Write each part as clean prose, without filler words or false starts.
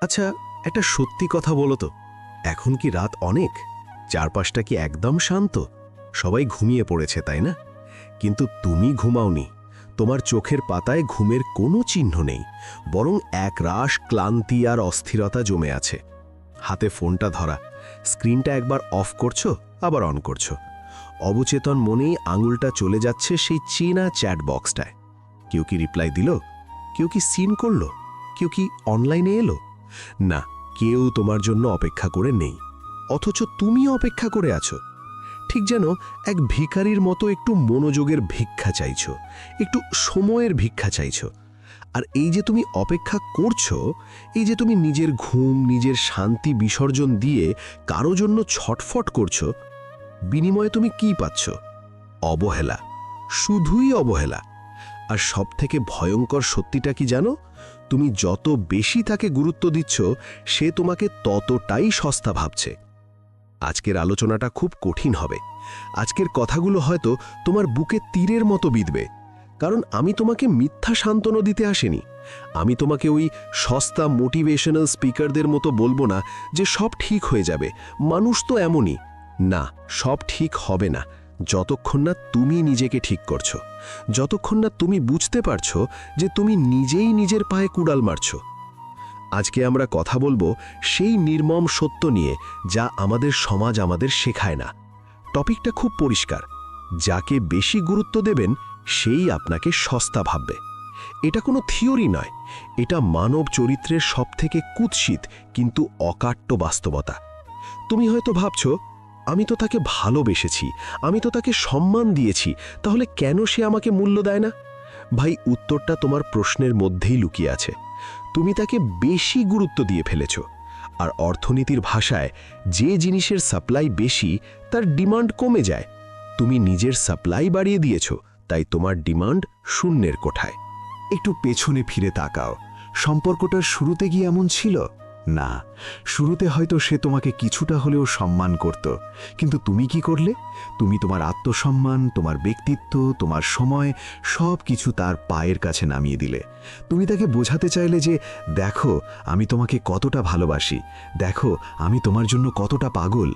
আচ্ছা, একটা সত্যি কথা বলো তো, এখন কি রাত অনেক? চারপাশটা কি একদম শান্ত? সবাই ঘুমিয়ে পড়েছে, তাই না? কিন্তু তুমি ঘুমাওনি। তোমার চোখের পাতায় ঘুমের কোনো চিহ্ন নেই, বরং একরাশ ক্লান্তি আর অস্থিরতা জমে আছে। হাতে ফোনটা ধরা, স্ক্রিনটা একবার অফ করছো, আবার অন করছো। অবচেতন মনেই আঙুলটা চলে যাচ্ছে সেই চেনা চ্যাট বক্সটায়। কেউ কি রিপ্লাই দিল? কেউ কি সিন করলো? কেউ কি অনলাইনে এলো? না, কেউ তোমার জন্য অপেক্ষা করে নেই। অথচ তুমি অপেক্ষা করে আছো, ঠিক যেন এক ভিখারির মতো একটু মনোযোগের ভিক্ষা চাইছো, একটু সময়ের ভিক্ষা চাইছো। আর এই যে তুমি অপেক্ষা করছো, এই যে তুমি নিজের ঘুম, নিজের শান্তি বিসর্জন দিয়ে কারো জন্য ছটফট করছো, বিনিময়ে তুমি কি পাচ্ছ? অবহেলা, শুধুই অবহেলা। আর সবথেকে ভয়ঙ্কর সত্যিটা কি জানো? তুমি যত বেশি তাকে গুরুত্ব দিচ্ছ, সে তোমাকে ততটাই সস্তা ভাবছে। আজকের আলোচনাটা খুব কঠিন হবে। আজকের কথাগুলো হয়তো তোমার বুকে তীরের মতো বিঁধবে। কারণ আমি তোমাকে মিথ্যা সান্ত্বনা দিতে আসিনি। আমি তোমাকে ওই সস্তা মোটিভেশনাল স্পিকারদের মতো বলবো না যে সব ঠিক হয়ে যাবে, মানুষ তো এমনই। না, সব ঠিক হবে না যতক্ষণ না তুমি নিজেকে ঠিক করছো, যতক্ষণ না তুমি বুঝতে পারছো যে তুমি নিজেই নিজের পায়ে কুড়াল মারছো। আজকে আমরা কথা বলবো সেই নির্মম সত্য নিয়ে যা আমাদের সমাজ আমাদের শেখায় না। টপিকটা খুব পরিষ্কার, যাকে বেশি গুরুত্ব দেবেন সেই আপনাকে সস্তা ভাববে। এটা কোনো থিওরি নয়, এটা মানব চরিত্রের সবথেকে কুৎসিত কিন্তু অকাট্য বাস্তবতা। তুমি হয়তো ভাবছো, আমি তো তাকে ভালোবেসেছি, আমি তো তাকে সম্মান দিয়েছি, তাহলে কেন সে আমাকে মূল্য দেয় না? ভাই, উত্তরটা তোমার প্রশ্নের মধ্যেই লুকিয়ে আছে। তুমি তাকে বেশি গুরুত্ব দিয়ে ফেলেছ। আর অর্থনীতির ভাষায় যে জিনিসের সাপ্লাই বেশি, তার ডিমান্ড কমে যায়। তুমি নিজের সাপ্লাই বাড়িয়ে দিয়েছ, তাই তোমার ডিমান্ড শূন্যের কোঠায়। একটু পেছনে ফিরে তাকাও। সম্পর্কটার শুরুতে কি এমন ছিল? না, শুরুতে হয়তো সে তোমাকে কিছুটা হলেও সম্মান করত, কিন্তু তুমি কি করলে? তুমি তোমার আত্মসম্মান, তোমার ব্যক্তিত্ব, তোমার সময় সব কিছু তার পায়ের কাছে নামিয়ে দিলে। তুমি তাকে বোঝাতে চাইলে যে, দেখো আমি তোমাকে কতটা ভালোবাসি, দেখো আমি তোমার জন্য কতটা পাগল।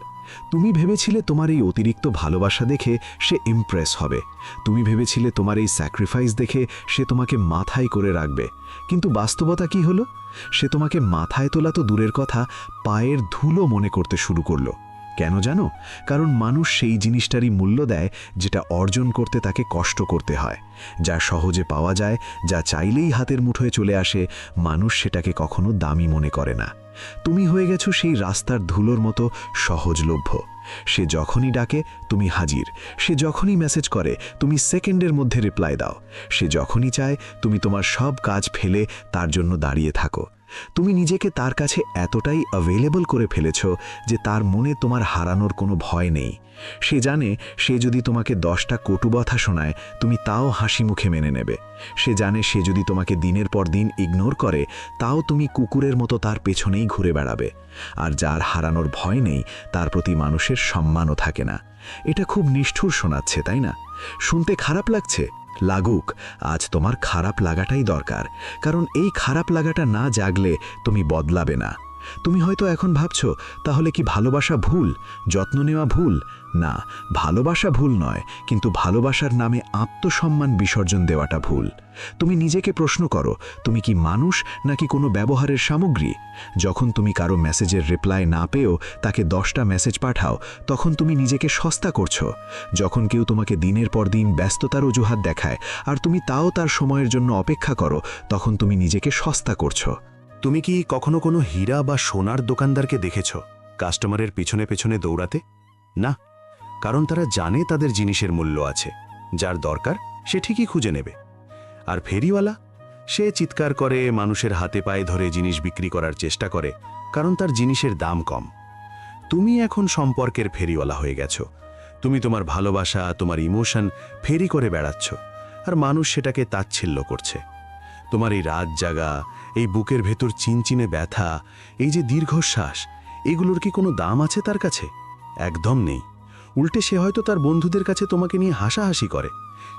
তুমি ভেবেছিলে তোমার এই অতিরিক্ত ভালোবাসা দেখে সে ইমপ্রেস হবে। তুমি ভেবেছিলে তোমার এই স্যাক্রিফাইস দেখে সে তোমাকে মাথায় করে রাখবে। কিন্তু বাস্তবতা কি হলো? সে তোমাকে মাথায় তোলা তো দূরের কথা, পায়ের ধুলো মনে করতে শুরু করলো। কেন জানো? কারণ মানুষ সেই জিনিসটারই মূল্য দেয় যেটা অর্জন করতে তাকে কষ্ট করতে হয়। যা সহজে পাওয়া যায়, যা চাইলেই হাতের মুঠোয় চলে আসে, মানুষ সেটাকে কখনো দামি মনে করে না। তুমি হয়ে গেছো সেই রাস্তার ধুলোর মতো সহজলভ্য। সে যখনই ডাকে তুমি হাজির, সে যখনই মেসেজ করে তুমি সেকেন্ডের মধ্যে রিপ্লাই দাও, সে যখনই চায় তুমি তোমার সব কাজ ফেলে তার জন্য দাঁড়িয়ে থাকো। তুমি নিজেকে তার কাছে এতটাই অ্যাভেলেবল করে ফেলেছ যে তার মনে তোমার হারানোর কোনো ভয় নেই। সে জানে সে যদি তোমাকে 10টা কটু কথা শোনায় তুমি তাও হাসি মুখে মেনে নেবে। সে জানে সে যদি তোমাকে দিনের পর দিন ইগনোর করে তাও তুমি কুকুরের মতো তার পেছনেই ঘুরে বেড়াবে। আর যার হারানোর ভয় নেই তার প্রতি মানুষের সম্মানও থাকে না। এটা খুব নিষ্ঠুর শোনাচ্ছে, তাই না? শুনতে খারাপ লাগছে? লাগুক, আজ তোমার খারাপ লাগাটাই দরকার। কারণ এই খারাপ লাগাটা না জাগলে তুমি বদলাবে না। তুমি হয়তো এখন ভাবছো, তাহলে কি ভালোবাসা ভুল, যত্ন নেওয়া ভুল? না, ভালোবাসা ভুল নয়, কিন্তু ভালোবাসার নামে আত্মসম্মান বিসর্জন দেওয়াটা ভুল। তুমি নিজেকে প্রশ্ন করো, তুমি কি মানুষ নাকি কোনো ব্যবহারের সামগ্রী? যখন তুমি কারো মেসেজের রিপ্লাই না পেয়েও তাকে 10টা মেসেজ পাঠাও, তখন তুমি নিজেকে সস্তা করছো। যখন কেউ তোমাকে দিনের পর দিন ব্যস্ততার অজুহাত দেখায় আর তুমি তাও তার সময়ের জন্য অপেক্ষা করো, তখন তুমি নিজেকে সস্তা করছো। তুমি কি কখনো কোনো হীরা বা সোনার দোকানদারকে দেখেছ কাস্টমারের পিছনে পেছনে দৌড়াতে? না, কারণ তারা জানে তাদের জিনিসের মূল্য আছে, যার দরকার সে ঠিকই খুঁজে নেবে। আর ফেরিওয়ালা, সে চিৎকার করে, মানুষের হাতে পায়ে ধরে জিনিস বিক্রি করার চেষ্টা করে, কারণ তার জিনিসের দাম কম। তুমি এখন সম্পর্কের ফেরিওয়ালা হয়ে গেছো। তুমি তোমার ভালোবাসা, তোমার ইমোশন ফেরি করে বেড়াচ্ছ, আর মানুষ সেটাকে তাচ্ছিল্য করছে। তোমার এই রাত জাগা, এই বুকের ভেতর চিনচিনে ব্যথা, এই যে দীর্ঘশ্বাস, এগুলোর কি কোনো দাম আছে তার কাছে? একদম নেই। উল্টে সে হয়তো তার বন্ধুদের কাছে তোমাকে নিয়ে হাসাহাসি করে।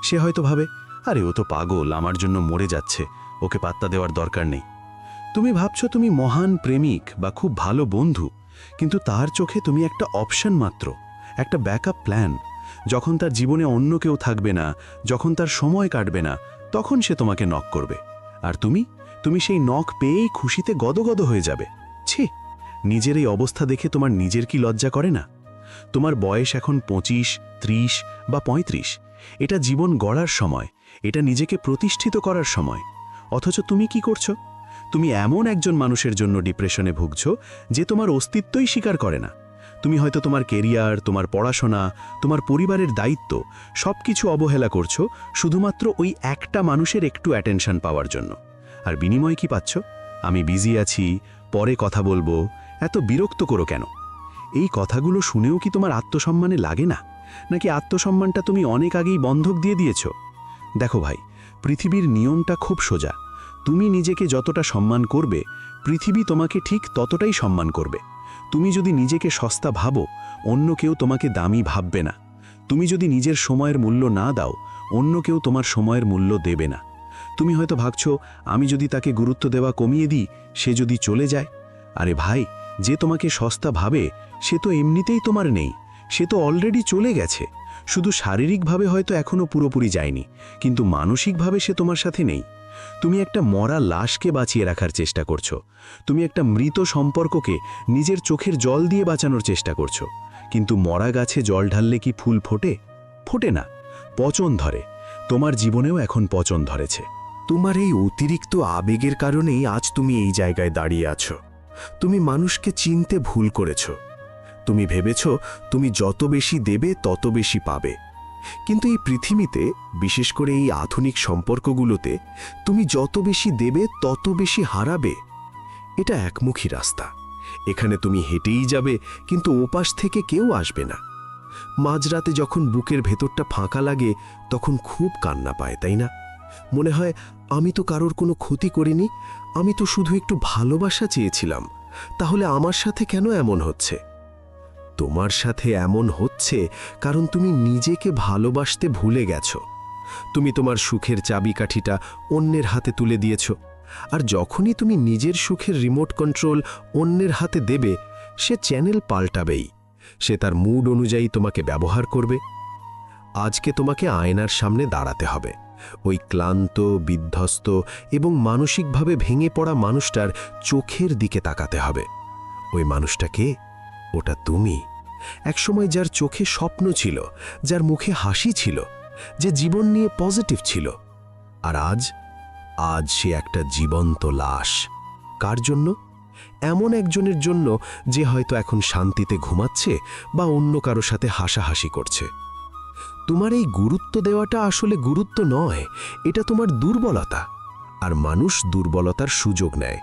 সে হয়তো ভাবে, আরে ও তো পাগল, আমার জন্য মরে যাচ্ছে, ওকে পাত্তা দেওয়ার দরকার নেই। তুমি ভাবছো তুমি মহান প্রেমিক বা খুব ভালো বন্ধু, কিন্তু তার চোখে তুমি একটা অপশন মাত্র, একটা ব্যাকআপ প্ল্যান। যখন তার জীবনে অন্য কেউ থাকবে না, যখন তার সময় কাটবে না, তখন সে তোমাকে নক করবে। আর তুমি সেই নক পেয়েই খুশিতে গদগদ হয়ে যাবে। ছি, নিজের এই অবস্থা দেখে তোমার নিজের কি লজ্জা করে না? তোমার বয়স এখন 25, 30 বা 35। এটা জীবন গড়ার সময়, এটা নিজেকে প্রতিষ্ঠিত করার সময়। অথচ তুমি কি করছো? তুমি এমন একজন মানুষের জন্য ডিপ্রেশনে ভুগছো যে তোমার অস্তিত্বই স্বীকার করে না। তুমি হয়তো তোমার কেরিয়ার, তোমার পড়াশোনা, তোমার পরিবারের দায়িত্ব সবকিছু অবহেলা করছো শুধুমাত্র ওই একটা মানুষের একটু অ্যাটেনশন পাওয়ার জন্য। আর বিনিময়ে কি পাচ্ছ? আমি বিজি আছি, পরে কথা বলবো। এত বিরক্ত করো কেন? এই কথাগুলো শুনেও কি তোমার আত্মসম্মানে লাগে না? নাকি আত্মসম্মানটা তুমি অনেক আগেই বন্ধক দিয়ে দিয়েছো? দেখো ভাই, পৃথিবীর নিয়মটা খুব সোজা। তুমি নিজেকে যতটা সম্মান করবে, পৃথিবী তোমাকে ঠিক ততটাই সম্মান করবে। তুমি যদি নিজেকে সস্তা ভাবো, অন্য কেউ তোমাকে দামি ভাববে না। তুমি যদি নিজের সময়ের মূল্য না দাও, অন্য কেউ তোমার সময়ের মূল্য দেবে না। তুমি হয়তো ভাবছো, আমি যদি তাকে গুরুত্ব দেওয়া কমিয়ে দিই, সে যদি চলে যায়। আরে ভাই, যে তোমাকে সস্তা ভাবে সে তো এমনিতেই তোমার নেই, সে তো অলরেডি চলে গেছে। শুধু শারীরিকভাবে হয়তো এখনো পুরোপুরি যায়নি, কিন্তু মানসিকভাবে সে তোমার সাথে নেই। তুমি একটা মরা লাশকে বাঁচিয়ে রাখার চেষ্টা করছো। তুমি একটা মৃত সম্পর্ককে নিজের চোখের জল দিয়ে বাঁচানোর চেষ্টা করছো। কিন্তু মরা গাছে জল ঢাললে কি ফুল ফোটে? ফোটে না, পচন ধরে। তোমার জীবনেও এখন পচন ধরেছে। তোমার এই অতিরিক্ত আবেগের কারণেই আজ তুমি এই জায়গায় দাঁড়িয়ে আছো। তুমি মানুষকে চিনতে ভুল করেছ। তুমি ভেবেছ তুমি যত বেশি দেবে তত বেশি পাবে। কিন্তু এই পৃথিবীতে, বিশেষ করে এই আধুনিক সম্পর্কগুলোতে, তুমি যত বেশি দেবে তত বেশি হারাবে। এটা একমুখী রাস্তা। এখানে তুমি হেঁটেই যাবে, কিন্তু ওপাশ থেকে কেউ আসবে না। মাঝরাতে যখন বুকের ভেতরটা ফাঁকা লাগে, তখন খুব কান্না পায়, তাই না? মনে হয় আমি তো কারোর কোনো ক্ষতি করিনি, আমি তো শুধু একটু ভালোবাসা চেয়েছিলাম, তাহলে আমার সাথে কেন এমন হচ্ছে? তোমার সাথে এমন হচ্ছে কারণ তুমি নিজেকে ভালোবাসতে ভুলে গেছো। তুমি তোমার সুখের চাবিকাঠিটা অন্যের হাতে তুলে দিয়েছ। আর যখনই তুমি নিজের সুখের রিমোট কন্ট্রোল অন্যের হাতে দেবে, সে চ্যানেল পাল্টাবেই। সে তার মুড অনুযায়ী তোমাকে ব্যবহার করবে। আজকে তোমাকে আয়নার সামনে দাঁড়াতে হবে। ওই ক্লান্ত, বিধ্বস্ত এবং মানসিকভাবে ভেঙে পড়া মানুষটার চোখের দিকে তাকাতে হবে। ওই মানুষটা কে? ওটা তুমি। একসময় যার চোখে স্বপ্ন ছিল, যার মুখে হাসি ছিল, যে জীবন নিয়ে পজিটিভ ছিল। আর আজ সে একটা জীবন্ত লাশ। কার জন্য? এমন একজনের জন্য যে হয়তো এখন শান্তিতে ঘুমাচ্ছে বা অন্য কারো সাথে হাসাহাসি করছে। তোমার এই গুরুত্ব দেওয়াটা আসলে গুরুত্ব নয়, এটা তোমার দুর্বলতা। আর মানুষ দুর্বলতার সুযোগ নেয়।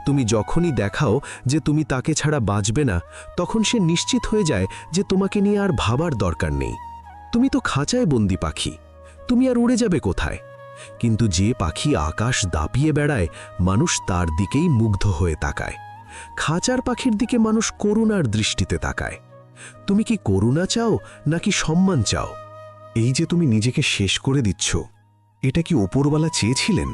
তুমি যখনই দেখাও যে তুমি তাকে ছাড়া বাঁচবে না, তখন সে নিশ্চিত হয়ে যায় যে তোমাকে নিয়ে আর ভাবার দরকার নেই। তুমি তো খাঁচায় বন্দি পাখি, তুমি আর উড়ে যাবে কোথায়? কিন্তু যে পাখি আকাশ দাপিয়ে বেড়ায়, মানুষ তার দিকেই মুগ্ধ হয়ে তাকায়। খাঁচার পাখির দিকে মানুষ করুণার দৃষ্টিতে তাকায়। তুমি কি করুণা চাও নাকি সম্মান চাও? এই যে তুমি নিজেকে শেষ করে দিচ্ছ, এটা কি ওপরওয়ালা চেয়েছিলেন?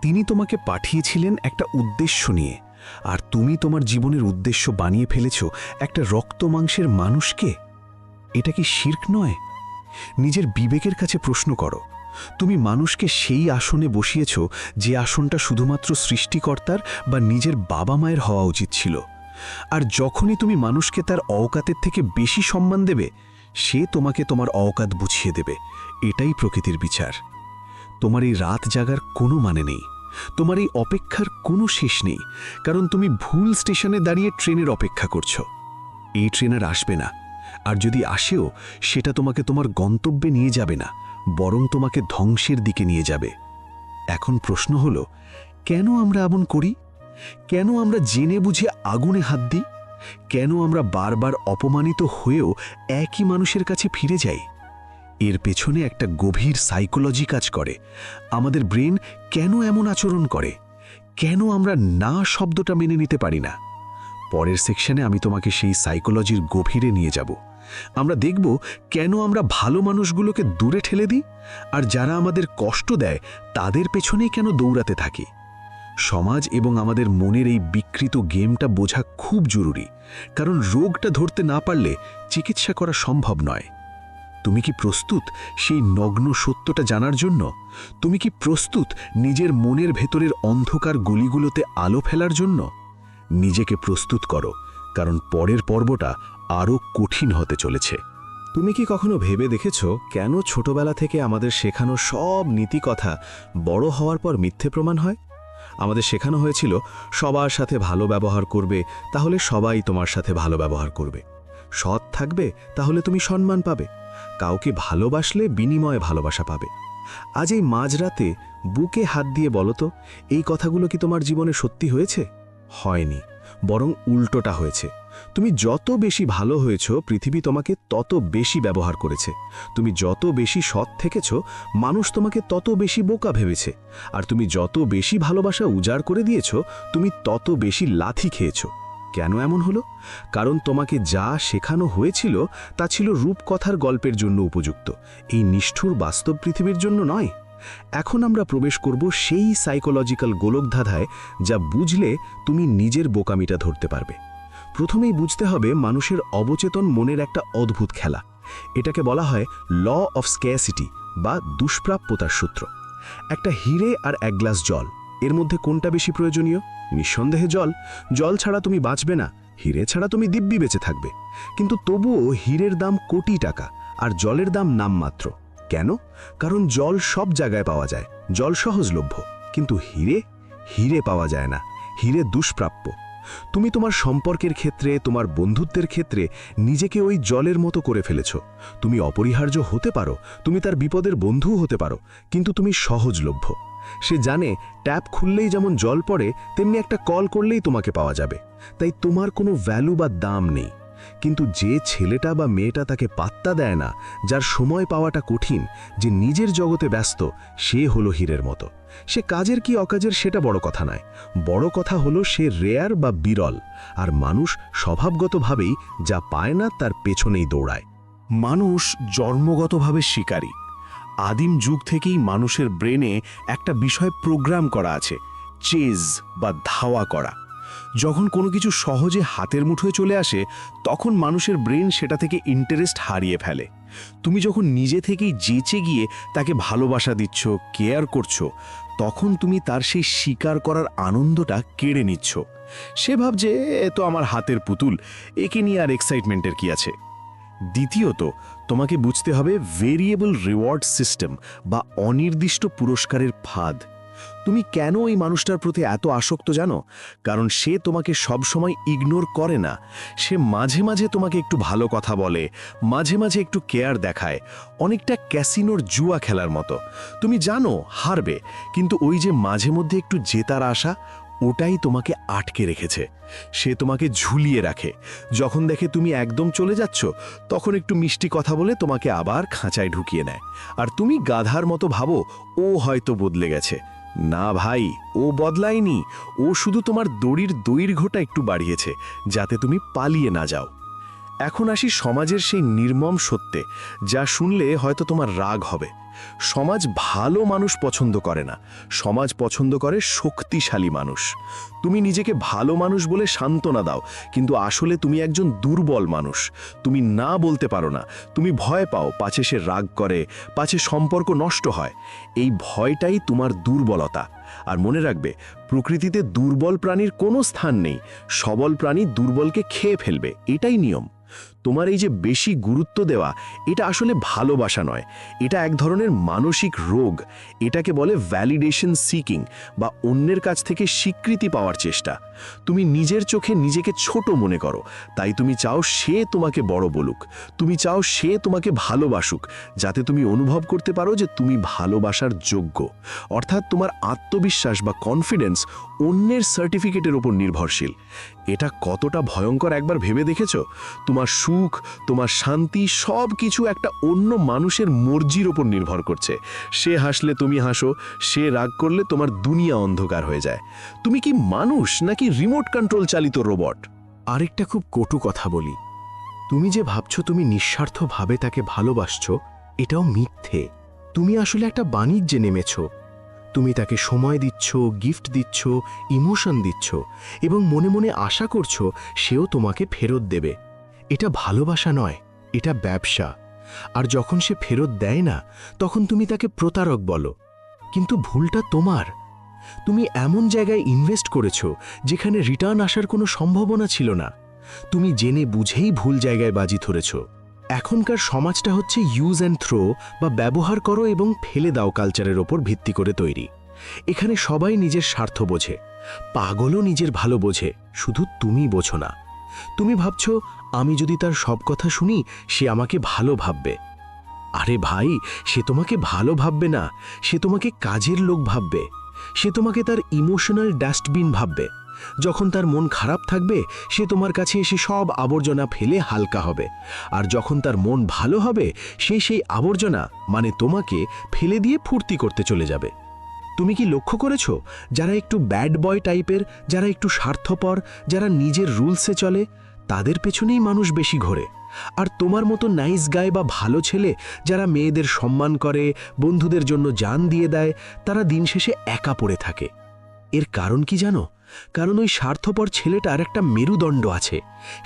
তিনি তোমাকে পাঠিয়েছিলেন একটা উদ্দেশ্য নিয়ে, আর তুমি তোমার জীবনের উদ্দেশ্য বানিয়ে ফেলেছ একটা রক্ত মাংসের মানুষকে। এটা কি শিরক নয়? নিজের বিবেকের কাছে প্রশ্ন করো। তুমি মানুষকে সেই আসনে বসিয়েছ যে আসনটা শুধুমাত্র সৃষ্টিকর্তার বা নিজের বাবা মায়ের হওয়া উচিত ছিল। আর যখনই তুমি মানুষকে তার অওকাতের থেকে বেশি সম্মান দেবে, সে তোমাকে তোমার অওকাত বুঝিয়ে দেবে। এটাই প্রকৃতির বিচার। তোমার এই রাত জাগার কোনো মানে নেই, তোমার এই অপেক্ষার কোনো শেষ নেই, কারণ তুমি ভুল স্টেশনে দাঁড়িয়ে ট্রেনের অপেক্ষা করছো। এই ট্রেন আর আসবে না, আর যদি আসেও সেটা তোমাকে তোমার গন্তব্যে নিয়ে যাবে না, বরং তোমাকে ধ্বংসের দিকে নিয়ে যাবে। এখন প্রশ্ন হলো, কেন আমরা এমন করি? কেন আমরা জেনে বুঝে আগুনে হাত দিই? কেন আমরা বারবার অপমানিত হয়েও একই মানুষের কাছে ফিরে যাই? এর পেছনে একটা গভীর সাইকোলজি কাজ করে। আমাদের ব্রেন কেন এমন আচরণ করে? কেন আমরা না শব্দটা মেনে নিতে পারি না? পরের সেকশনে আমি তোমাকে সেই সাইকোলজির গভীরে নিয়ে যাব। আমরা দেখব কেন আমরা ভালো মানুষগুলোকে দূরে ঠেলে দিই, আর যারা আমাদের কষ্ট দেয় তাদের পেছনেই কেন দৌড়াতে থাকি। সমাজ এবং আমাদের মনের এই বিকৃত গেমটা বোঝা খুব জরুরি, কারণ রোগটা ধরতে না পারলে চিকিৎসা করা সম্ভব নয়। তুমি কি প্রস্তুত সেই নগ্ন সত্যটা জানার জন্য? তুমি কি প্রস্তুত নিজের মনের ভেতরের অন্ধকার গলিগুলোতে আলো ফেলার জন্য? নিজেকে প্রস্তুত করো, কারণ পরের পর্বটা আরও কঠিন হতে চলেছে। তুমি কি কখনো ভেবে দেখেছ কেন ছোটবেলা থেকে আমাদের শেখানো সব নীতিকথা বড় হওয়ার পর মিথ্যে প্রমাণ হয়? আমাদের শেখানো হয়েছিল সবার সাথে ভালো ব্যবহার করবে, তাহলে সবাই তোমার সাথে ভালো ব্যবহার করবে। সৎ থাকবে, তাহলে তুমি সম্মান পাবে। কাউকে ভালোবাসলে বিনিময়ে ভালোবাসা পাবে। আজ এই মাঝরাতে বুকে হাত দিয়ে বলো তো, এই কথাগুলো কি তোমার জীবনে সত্যি হয়েছে? হয়নি, বরং উল্টোটা হয়েছে। তুমি যত বেশি ভালো হয়েছ, পৃথিবী তোমাকে তত বেশি ব্যবহার করেছে। তুমি যত বেশি সৎ থেকেছ, মানুষ তোমাকে তত বেশি বোকা ভেবেছে। আর তুমি যত বেশি ভালোবাসা উজাড় করে দিয়েছ, তুমি তত বেশি লাথি খেয়েছ। কেন এমন হলো? কারণ তোমাকে যা শেখানো হয়েছিল তা ছিল রূপকথার গল্পের জন্য উপযুক্ত, এই নিষ্ঠুর বাস্তব পৃথিবীর জন্য নয়। এখন আমরা প্রবেশ করব সেই সাইকোলজিক্যাল গোলকধাঁধায় যা বুঝলে তুমি নিজের বোকামিটা ধরতে পারবে। প্রথমেই বুঝতে হবে মানুষের অবচেতন মনের একটা অদ্ভুত খেলা। এটাকে বলা হয় ল অফ স্ক্যারসিটি বা দুষ্প্রাপ্যতার সূত্র। একটা হিরে আর এক গ্লাস জল, এর মধ্যে কোনটা বেশি প্রয়োজনীয়? নিঃসন্দেহে জল। জল ছাড়া তুমি বাঁচবে না, হিরে ছাড়া তুমি দিব্যি বেঁচে থাকবে। কিন্তু তবুও হীরের দাম কোটি টাকা আর জলের দাম নামমাত্র। কেন? কারণ জল সব জায়গায় পাওয়া যায়, জল সহজলভ্য। কিন্তু হিরে পাওয়া যায় না, হিরে দুষ্প্রাপ্য। তুমি তোমার সম্পর্কের ক্ষেত্রে, তোমার বন্ধুত্বের ক্ষেত্রে নিজেকে ওই জলের মতো করে ফেলেছ। তুমি অপরিহার্য হতে পারো, তুমি তার বিপদের বন্ধু হতে পারো, কিন্তু তুমি সহজলভ্য। সে জানে ট্যাপ খুললেই যেমন জল পড়ে, তেমনি একটা কল করলেই তোমাকে পাওয়া যাবে। তাই তোমার কোনো ভ্যালু বা দাম নেই। কিন্তু যে ছেলেটা বা মেয়েটা তাকে পাত্তা দেয় না, যার সময় পাওয়াটা কঠিন, যে নিজের জগতে ব্যস্ত, সে হলো হীরের মতো। সে কাজের কি অকাজের সেটা বড় কথা নয়, বড় কথা হলো সে রেয়ার বা বিরল। আর মানুষ স্বভাবগতভাবেই যা পায় না তার পেছনেই দৌড়ায়। মানুষ জন্মগতভাবে শিকারী। আদিম যুগ থেকেই মানুষের ব্রেনে একটা বিষয় প্রোগ্রাম করা আছে, চেজ বা ধাওয়া করা। যখন কোনো কিছু সহজে হাতের মুঠোয় চলে আসে, তখন মানুষের ব্রেন সেটা থেকে ইন্টারেস্ট হারিয়ে ফেলে। তুমি যখন নিজে থেকেই যেচে গিয়ে তাকে ভালোবাসা দিচ্ছ, কেয়ার করছো, তখন তুমি তার সেই শিকার করার আনন্দটা কেড়ে নিচ্ছ। সে ভাবছে এ তো আমার হাতের পুতুল, একে নিয়ে আর এক্সাইটমেন্টের কি আছে। দ্বিতীয়ত, তোমাকে বুঝতে হবে ভেরিয়েবল রিওয়ার্ড সিস্টেম বা অনির্দিষ্ট পুরস্কারের ফাঁদ। তুমি কেন এই মানুষটার প্রতি এত আসক্ত জানো? কারণ সে তোমাকে সবসময় ইগনোর করে না। সে মাঝে মাঝে তোমাকে একটু ভালো কথা বলে, মাঝে মাঝে একটু কেয়ার দেখায়, অনেকটা ক্যাসিনোর জুয়া খেলার মতো। তুমি জানো হারবে, কিন্তু ওই যে মাঝে মধ্যে একটু জেতার আশা, ওটাই তোমাকে আটকে রেখেছে। সে তোমাকে ঝুলিয়ে রাখে। যখন দেখে তুমি একদম চলে যাচ্ছ, তখন একটু মিষ্টি কথা বলে তোমাকে আবার খাঁচায় ঢুকিয়ে নেয়। আর তুমি গাধার মতো ভাবো ও হয়তো বদলে গেছে। না ভাই, ও বদলায়নি। ও শুধু তোমার দড়ির দৈর্ঘ্যটা একটু বাড়িয়েছে, যাতে তুমি পালিয়ে না যাও। এখন আসি সমাজের সেই নির্মম সত্যে, যা শুনলে হয়তো তোমার রাগ হবে। সমাজ ভালো মানুষ পছন্দ করে না, সমাজ পছন্দ করে শক্তিশালী মানুষ। তুমি নিজেকে ভালো মানুষ বলে সান্ত্বনা দাও, কিন্তু আসলে তুমি একজন দুর্বল মানুষ। তুমি না বলতে পারো না, তুমি ভয় পাও পাছে সে রাগ করে, পাছে সম্পর্ক নষ্ট হয়। এই ভয়টাই তোমার দুর্বলতা। আর মনে রাখবে, প্রকৃতিতে দুর্বল প্রাণীর কোনো স্থান নেই। সবল প্রাণী দুর্বলকে খেয়ে ফেলবে, এটাই নিয়ম। তোমার এই যে বেশি গুরুত্ব দেওয়া, এটা আসলে ভালোবাসা নয়, এটা এক ধরনের মানসিক রোগ। এটাকে বলে ভ্যালিডেশন সিকিং বা অন্যের কাছ থেকে স্বীকৃতি পাওয়ার চেষ্টা। তুমি নিজের চোখে নিজেকে ছোট মনে করো, তাই তুমি চাও সে তোমাকে বড় বলুক। তুমি চাও সে তোমাকে ভালোবাসুক, যাতে তুমি অনুভব করতে পারো যে তুমি ভালোবাসার যোগ্য। অর্থাৎ তোমার আত্মবিশ্বাস বা কনফিডেন্স অন্যের সার্টিফিকেটের উপর নির্ভরশীল। এটা কতটা ভয়ঙ্কর একবার ভেবে দেখেছ? তোমার সুখ, তোমার শান্তি, সব কিছু একটা অন্য মানুষের মর্জির ওপর নির্ভর করছে। সে হাসলে তুমি হাসো, সে রাগ করলে তোমার দুনিয়া অন্ধকার হয়ে যায়। তুমি কি মানুষ নাকি রিমোট কন্ট্রোল চালিত রোবট? আরেকটা খুব কটু কথা বলি, তুমি যে ভাবছো তুমি নিঃস্বার্থভাবে তাকে ভালোবাসছো, এটাও মিথ্যে। তুমি আসলে একটা বাণিজ্যে নেমেছ। তুমি তাকে সময় দিচ্ছ, গিফট দিচ্ছ, ইমোশন দিচ্ছ এবং মনে মনে আশা করছো সেও তোমাকে ফেরত দেবে। এটা ভালোবাসা নয়, এটা ব্যবসা। আর যখন সে ফেরত দেয় না, তখন তুমি তাকে প্রতারক বলো। কিন্তু ভুলটা তোমার। তুমি এমন জায়গায় ইনভেস্ট করেছো যেখানে রিটার্ন আসার কোনো সম্ভাবনা ছিল না। তুমি জেনে বুঝেই ভুল জায়গায় বাজি ধরেছ। এখনকার সমাজটা হচ্ছে ইউজ অ্যান্ড থ্রো বা ব্যবহার করো এবং ফেলে দাও কালচারের ওপর ভিত্তি করে তৈরি। এখানে সবাই নিজের স্বার্থ বোঝে, পাগলও নিজের ভালো বোঝে, শুধু তুমি বোঝো না। তুমি ভাবছো আমি যদি তার সব কথা শুনি সে আমাকে ভালো ভাববে। আরে ভাই, সে তোমাকে ভালো ভাববে না, সে তোমাকে কাজের লোক ভাববে। সে তোমাকে তার ইমোশনাল ডাস্টবিন ভাববে। যখন তার মন খারাপ থাকবে সে তোমার কাছে এসে সব আবর্জনা ফেলে হালকা হবে, আর যখন তার মন ভালো হবে সে সেই আবর্জনা মানে তোমাকে ফেলে দিয়ে ফুর্তি করতে চলে যাবে। তুমি কি লক্ষ্য করেছো যারা একটু ব্যাড বয় টাইপের, যারা একটু স্বার্থপর, যারা নিজের রুলসে চলে, তাদের পেছনেই মানুষ বেশি ঘোরে। আর তোমার মতো নাইস গায় বা ভালো ছেলে যারা মেয়েদের সম্মান করে, বন্ধুদের জন্য জান দিয়ে দেয়, তারা দিন শেষে একা পড়ে থাকে। এর কারণ কি জানো? কারণ ওই স্বার্থপর ছেলেটার একটা মেরুদণ্ড আছে।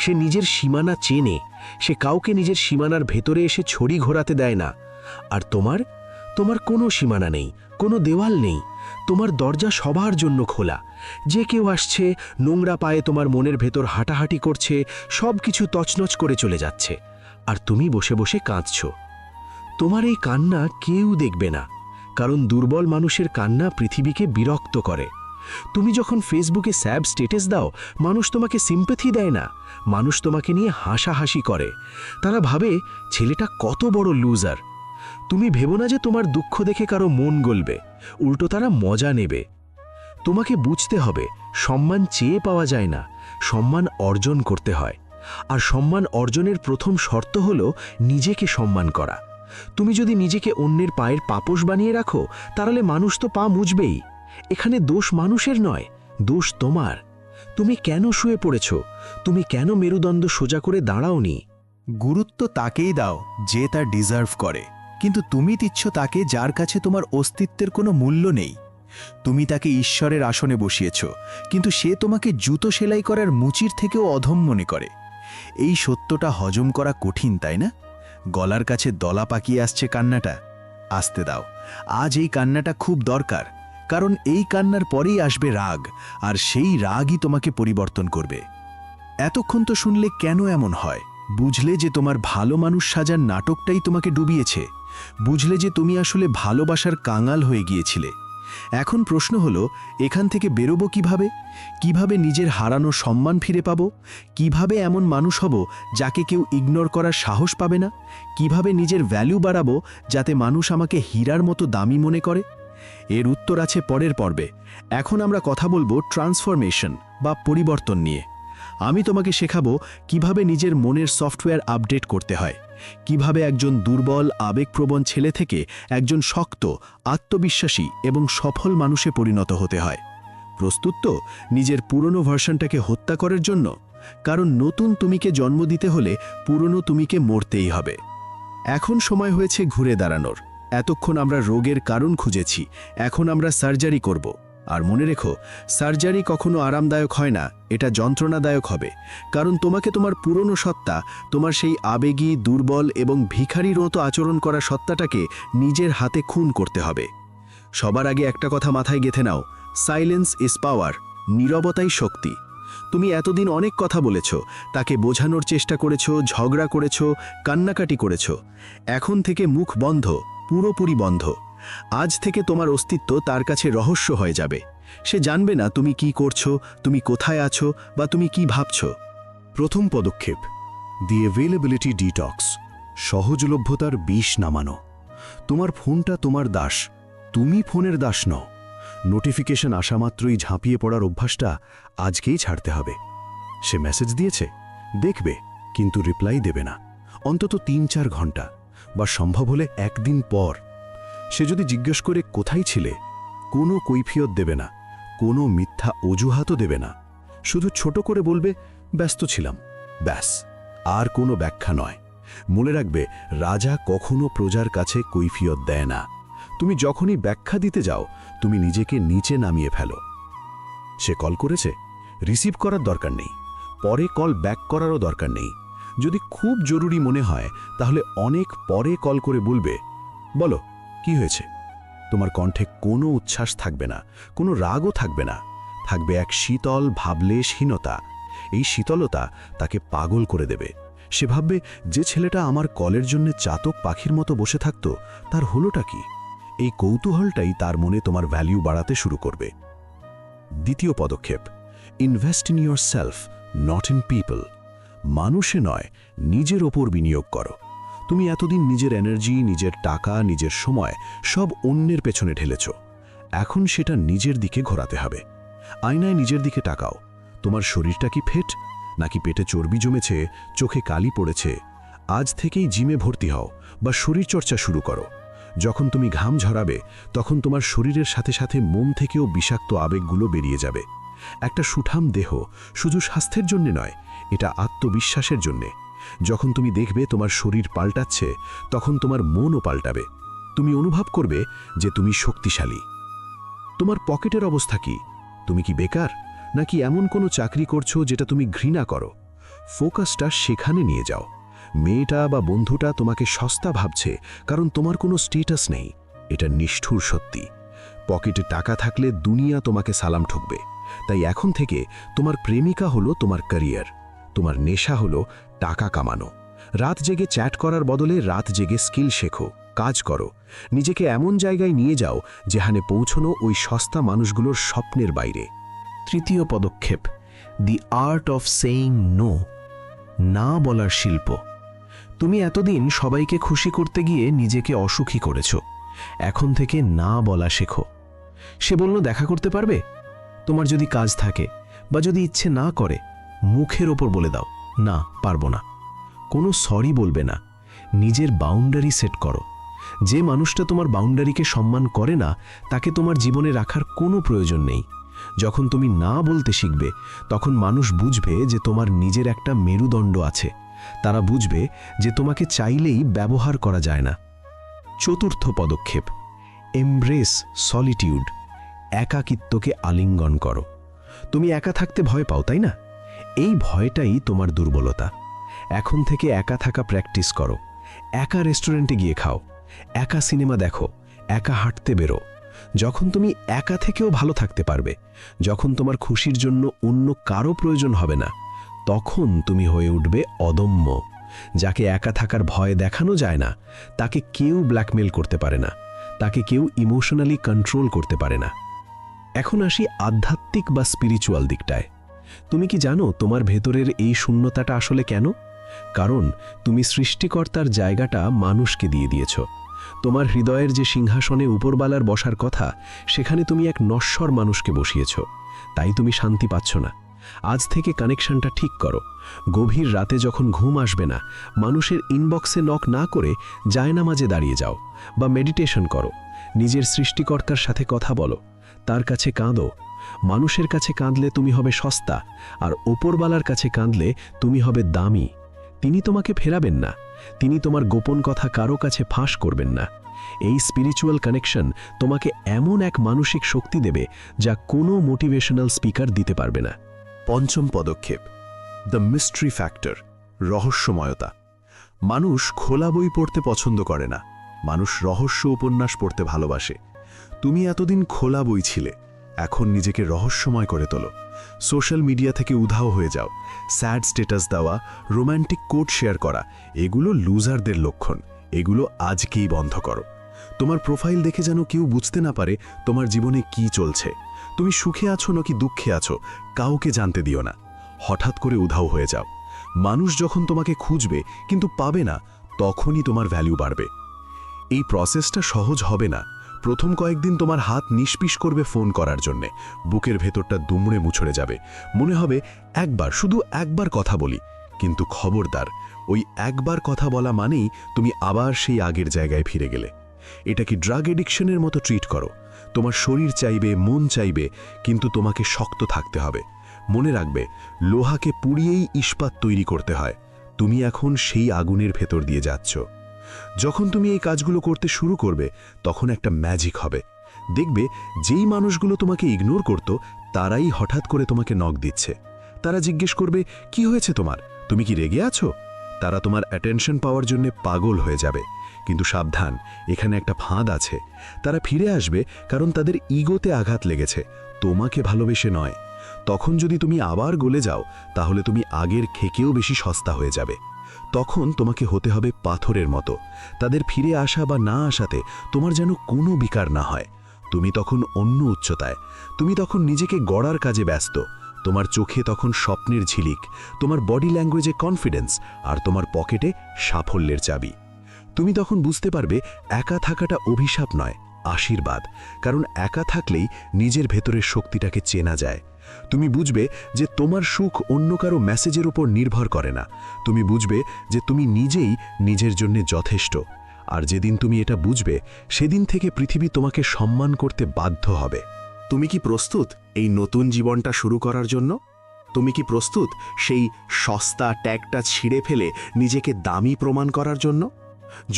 সে নিজের সীমানা চেনে, সে কাউকে নিজের সীমানার ভেতরে এসে ছড়ি ঘোরাতে দেয় না। আর তোমার কোনো সীমানা নেই, কোনো দেওয়াল নেই। তোমার দরজা সবার জন্য খোলা। যে কেউ আসছে, নোংরা পায়ে তোমার মনের ভেতর হাঁটাহাঁটি করছে, সব কিছু তছনছ করে চলে যাচ্ছে। আর তুমি বসে বসে কাঁদছ। তোমার এই কান্না কেউ দেখবে না, কারণ দুর্বল মানুষের কান্না পৃথিবীকে বিরক্ত করে। তুমি যখন ফেসবুকে স্যাব স্ট্যাটাস দাও, মানুষ তোমাকে সিম্প্যাথি দেয় না, মানুষ তোমাকে নিয়ে হাসাহাসি করে। তারা ভাবে ছেলেটা কত বড় লুজার। তুমি ভেবো না যে তোমার দুঃখ দেখে কারো মন গলবে, উল্টো তারা মজা নেবে। তোমাকে বুঝতে হবে সম্মান চেয়ে পাওয়া যায় না, সম্মান অর্জন করতে হয়। আর সম্মান অর্জনের প্রথম শর্ত হলো নিজেকে সম্মান করা। তুমি যদি নিজেকে অন্যের পায়ের পাপোশ বানিয়ে রাখো, তাহলে মানুষ তো পা মুছবেই। এখানে দোষ মানুষের নয়, দোষ তোমার। তুমি কেন শুয়ে পড়েছ? তুমি কেন মেরুদণ্ড সোজা করে দাঁড়াওনি? গুরুত্ব তাকেই দাও যে তা ডিজার্ভ করে, কিন্তু তুমি দিচ্ছ তাকে যার কাছে তোমার অস্তিত্বের কোনো মূল্য নেই। তুমি তাকে ঈশ্বরের আসনে বসিয়েছ, কিন্তু সে তোমাকে জুতো সেলাই করার মুচির থেকেও অধম মনে করে। এই সত্যটা হজম করা কঠিন, তাই না? গলার কাছে দলা পাকিয়ে আসছে কান্নাটা। আসতে দাও, আজ এই কান্নাটা খুব দরকার, কারণ এই কান্নার পরেই আসবে রাগ, আর সেই রাগই তোমাকে পরিবর্তন করবে। এতক্ষণ তো শুনলে কেন এমন হয়? বুঝলে যে তোমার ভালো মানুষ সাজার নাটকটাই তোমাকে ডুবিয়েছে। বুঝলে যে তুমি আসলে ভালোবাসার কাঙাল হয়ে গিয়েছিলে। এখন প্রশ্ন হলো, এখান থেকে বেরোবো কিভাবে? কিভাবে নিজের হারানো সম্মান ফিরে পাবো? কিভাবে এমন মানুষ হব যাকে কেউ ইগনোর করার সাহস পাবে না? কিভাবে নিজের ভ্যালু বাড়াবো যাতে মানুষ আমাকে হীরার মতো দামি মনে করে? এর উত্তর আছে পরের পর্বে। এখন আমরা কথা বলবো ট্রান্সফরমেশন বা পরিবর্তন নিয়ে। আমি তোমাকে শেখাবো কিভাবে নিজের মনের সফটওয়্যার আপডেট করতে হয়, কিভাবে একজন দুর্বল আবেগপ্রবণ ছেলে থেকে একজন শক্ত, আত্মবিশ্বাসী এবং সফল মানুষে পরিণত হতে হয়। প্রস্তুত তো নিজের পুরনো ভার্সনটাকে হত্যা করার জন্য? কারণ নতুন তুমিকে জন্ম দিতে হলে পুরনো তুমিকে মরতেই হবে। এখন সময় হয়েছে ঘুরে দাঁড়ানোর। এতক্ষণ আমরা রোগের কারণ খুঁজেছি, এখন আমরা সার্জারি করব। আর মনে রেখো, সার্জারি কখনো আরামদায়ক হয় না, এটা যন্ত্রণাদায়ক হবে। কারণ তোমাকে তোমার পুরনো সত্তা, তোমার সেই আবেগী, দুর্বল এবং ভিখারির মতো আচরণ করা সত্তাটাকে নিজের হাতে খুন করতে হবে। সবার আগে একটা কথা মাথায় গেঁথে নাও, সাইলেন্স ইজ পাওয়ার, নীরবতাই শক্তি। তুমি এতদিন অনেক কথা বলেছ, তাকে বোঝানোর চেষ্টা করেছ, ঝগড়া করেছ, কান্নাকাটি করেছ। এখন থেকে মুখ বন্ধ, পুরোপুরি বন্ধ। আজ থেকে তোমার অস্তিত্ব তার কাছে রহস্য হয়ে যাবে। সে জানবে না তুমি কি করছো, তুমি কোথায় আছো বা তুমি কি ভাবছো। প্রথম পদক্ষেপ, দি অ্যাভেলেবিলিটি ডিটক্স, সহজলভ্যতার বিষ নামানো। তোমার ফোনটা তোমার দাস, তুমি ফোনের দাস নও। নোটিফিকেশন আসা মাত্রই ঝাঁপিয়ে পড়ার অভ্যাসটা আজকেই ছাড়তে হবে। সে মেসেজ দিয়েছে, দেখবে, কিন্তু রিপ্লাই দেবে না, অন্তত ৩-৪ ঘন্টা, বা সম্ভব হলে একদিন পর। সে যদি জিজ্ঞেস করে কোথায় ছিলে, কোনো কৈফিয়ত দেবে না, কোনো মিথ্যা অজুহাতও দেবে না। শুধু ছোট করে বলবে, ব্যস্ত ছিলাম, ব্যাস, আর কোনো ব্যাখ্যা নয়। মনে রাখবে, রাজা কখনো প্রজার কাছে কৈফিয়ত দেয় না। তুমি যখনই ব্যাখ্যা দিতে যাও তুমি নিজেকে নিচে নামিয়ে ফেলো। সে কল করেছে, রিসিভ করার দরকার নেই, পরে কল ব্যাক করারও দরকার নেই। যদি খুব জরুরি মনে হয় তাহলে অনেক পরে কল করে বলবে, বলো কি হয়েছে। তোমার কণ্ঠে কোনো উচ্ছ্বাস থাকবে না, কোনো রাগও থাকবে না, থাকবে এক শীতল ভাবলেশহীনতা। এই শীতলতা তাকে পাগল করে দেবে। সে ভাববে, যে ছেলেটা আমার কলের জন্য চাতক পাখির মতো বসে থাকত, তার হলোটা কি। এই কৌতূহলটাই তার মনে তোমার ভ্যালিউ বাড়াতে শুরু করবে। দ্বিতীয় পদক্ষেপ, invest in your self, not in people. মানুষে নয়, নিজের ওপর বিনিয়োগ করো। তুমি এতদিন নিজের এনার্জি, নিজের টাকা, নিজের সময় সব অন্যের পেছনে ঢেলেছ। এখন সেটা নিজের দিকে ঘোরাতে হবে। আয়নায় নিজের দিকে তাকাও। তোমার শরীরটা কি ফিট, নাকি পেটে চর্বি জমেছে, চোখে কালি পড়েছে? আজ থেকেই জিমে ভর্তি হও বা শরীরচর্চা শুরু করো। যখন তুমি ঘাম ঝরাবে তখন তোমার শরীরের সাথে সাথে মন থেকেও বিষাক্ত আবেগগুলো বেরিয়ে যাবে। একটা সুঠাম দেহ শুধু স্বাস্থ্যের জন্য নয়, এটা আত্মবিশ্বাসের জন্যে। যখন তুমি দেখবে তোমার শরীর পাল্টাচ্ছে, তখন তোমার মনও পাল্টাবে। তুমি অনুভব করবে যে তুমি শক্তিশালী। তোমার পকেটের অবস্থা কি? তুমি কি বেকার, নাকি এমন কোনো চাকরি করছো যেটা তুমি ঘৃণা করো? ফোকাসটা সেখানে নিয়ে যাও। মেয়েটা বা বন্ধুটা তোমাকে সস্তা ভাবছে কারণ তোমার কোনো স্টেটাস নেই, এটা নিষ্ঠুর সত্যি। পকেটে টাকা থাকলে দুনিয়া তোমাকে সালাম ঠুকবে। তাই এখন থেকে তোমার প্রেমিকা হলো তোমার ক্যারিয়ার, তোমার নেশা হলো টাকা কামানো। রাত জেগে চ্যাট করার বদলে রাত জেগে স্কিল শেখো, কাজ করো। নিজেকে এমন জায়গায় নিয়ে যাও যেখানে পৌঁছনো ওই সস্তা মানুষগুলোর স্বপ্নের বাইরে। তৃতীয় পদক্ষেপ, the art of saying no, না বলার শিল্প। তুমি এতদিন সবাইকে খুশি করতে গিয়ে নিজেকে অসুখী করেছ। এখন থেকে না বলা শেখো। সে বলল, দেখা করতে পারবে? তোমার যদি কাজ থাকে বা যদি ইচ্ছে না করে, মুখের ওপর বলে দাও, না পারবো না। কোনো সরি বলবে না, নিজের বাউন্ডারি সেট করো। যে মানুষটা তোমার বাউন্ডারিকে সম্মান করে না, তাকে তোমার জীবনে রাখার কোনো প্রয়োজন নেই। যখন তুমি না বলতে শিখবে, তখন মানুষ বুঝবে যে তোমার নিজের একটা মেরুদণ্ড আছে। তারা বুঝবে যে তোমাকে চাইলেই ব্যবহার করা যায় না। চতুর্থ পদক্ষেপ, এমব্রেস সলিটিউড, একাকিত্বকে আলিঙ্গন করো। তুমি একা থাকতে ভয় পাও, তাই না? এই ভয়টাই তোমার দুর্বলতা। এখন থেকে একা থাকা প্র্যাকটিস করো। একা রেস্টুরেন্টে গিয়ে খাও, একা সিনেমা দেখো, একা হাঁটতে বেরো। যখন তুমি একা থেকেও ভালো থাকতে পারবে, যখন তোমার খুশির জন্য অন্য কারো প্রয়োজন হবে না, তখন তুমি হয়ে উঠবে অদম্য। যাকে একা থাকার ভয় দেখানো যায় না, তাকে কেউ ব্ল্যাকমেল করতে পারে না, তাকে কেউ ইমোশনালি কন্ট্রোল করতে পারে না। এখন আসি আধ্যাত্মিক বা স্পিরিচুয়াল দিকটায়। তুমি কি জানো তোমার ভেতরের এই শূন্যতাটা আসলে কেন? কারণ তুমি সৃষ্টিকর্তার জায়গাটা মানুষকে দিয়ে দিয়েছ। তোমার হৃদয়ের যে সিংহাসনে উপরবালার বসার কথা, সেখানে তুমি এক নশ্বর মানুষকে বসিয়েছ। তাই তুমি শান্তি পাচ্ছ না। আজ থেকে কানেকশনটা ঠিক করো। গভীর রাতে যখন ঘুম আসবে না, মানুষের ইনবক্সে নক না করে জায়নামাজে দাঁড়িয়ে যাও বা মেডিটেশন করো। নিজের সৃষ্টিকর্তার সাথে কথা বলো, তার কাছে কাঁদো। মানুষের কাছে কাঁদলে তুমি হবে সস্তা, আর ওপরবালার কাছে কাঁদলে তুমি হবে দামি। তিনি তোমাকে ফেরাবেন না, তিনি তোমার গোপন কথা কারো কাছে ফাঁস করবেন না। এই স্পিরিচুয়াল কানেকশন তোমাকে এমন এক মানসিক শক্তি দেবে যা কোনো মোটিভেশনাল স্পিকার দিতে পারবে না। পঞ্চম পদক্ষেপ, দ্য মিস্ট্রি ফ্যাক্টর, রহস্যময়তা। মানুষ খোলা বই পড়তে পছন্দ করে না, মানুষ রহস্য উপন্যাস পড়তে ভালোবাসে। তুমি এতদিন খোলা বই ছিলে, এখন নিজেকে রহস্যময় করে তোলো। সোশ্যাল মিডিয়া থেকে উধাও হয়ে যাও। স্যাড স্ট্যাটাস দেওয়া, রোম্যান্টিক কোট শেয়ার করা, এগুলো লুজারদের লক্ষণ। এগুলো আজকেই বন্ধ করো। তোমার প্রোফাইল দেখে যেন কেউ বুঝতে না পারে তোমার জীবনে কি চলছে। তুমি সুখে আছো নাকি দুঃখে আছো, কাউকে জানতে দিও না। হঠাৎ করে উধাও হয়ে যাও। মানুষ যখন তোমাকে খুঁজবে কিন্তু পাবে না, তখনই তোমার ভ্যালু বাড়বে। এই প্রসেসটা সহজ হবে না। প্রথম কয়েকদিন তোমার হাত নিষ্পিস করবে ফোন করার জন্যে, বুকের ভেতরটা দুমড়ে মুছড়ে যাবে। মনে হবে একবার, শুধু একবার কথা বলি। কিন্তু খবরদার, ওই একবার কথা বলা মানেই তুমি আবার সেই আগের জায়গায় ফিরে গেলে। এটাকে ড্রাগ এডিকশনের মতো ট্রিট করো। তোমার শরীর চাইবে, মন চাইবে, কিন্তু তোমাকে শক্ত থাকতে হবে। মনে রাখবে, লোহাকে পুড়িয়েই ইস্পাত তৈরি করতে হয়। তুমি এখন সেই আগুনের ভেতর দিয়ে যাচ্ছ। যখন তুমি এই কাজগুলো করতে শুরু করবে তখন একটা ম্যাজিক হবে। দেখবে যেই মানুষগুলো তোমাকে ইগনোর করত তারাই হঠাৎ করে তোমাকে নক দিচ্ছে। তারা জিজ্ঞেস করবে, কি হয়েছে তোমার, তুমি কি রেগে আছো? তারা তোমার অ্যাটেনশন পাওয়ার জন্য পাগল হয়ে যাবে। কিন্তু সাবধান, এখানে একটা ফাঁদ আছে। তারা ফিরে আসবে কারণ তাদের ইগোতে আঘাত লেগেছে, তোমাকে ভালোবেসে নয়। তখন যদি তুমি আবার গলে যাও তাহলে তুমি আগের খেকেও বেশি সস্তা হয়ে যাবে। তখন তোমাকে হতে হবে পাথরের মতো। তাদের ফিরে আসা বা না আসাতে তোমার যেন কোনো বিকার না হয়। তুমি তখন অন্য উচ্চতায়, তুমি তখন নিজেকে গড়ার কাজে ব্যস্ত। তোমার চোখে তখন স্বপ্নের ঝিলিক, তোমার বডি ল্যাঙ্গুয়েজে কনফিডেন্স, আর তোমার পকেটে সাফল্যের চাবি। তুমি তখন বুঝতে পারবে একা থাকাটা অভিশাপ নয়, আশীর্বাদ। কারণ একা থাকলেই নিজের ভেতরের শক্তিটাকে চেনা যায়। তুমি বুঝবে যে তোমার সুখ অন্য কারো মেসেজের উপর নির্ভর করে না। তুমি বুঝবে যে তুমি নিজেই নিজের জন্য যথেষ্ট। আর যেদিন তুমি এটা বুঝবে সেদিন থেকে পৃথিবী তোমাকে সম্মান করতে বাধ্য হবে। তুমি কি প্রস্তুত এই নতুন জীবনটা শুরু করার জন্য? তুমি কি প্রস্তুত সেই সস্তা ট্যাগটা ছিঁড়ে ফেলে নিজেকে দামি প্রমাণ করার জন্য?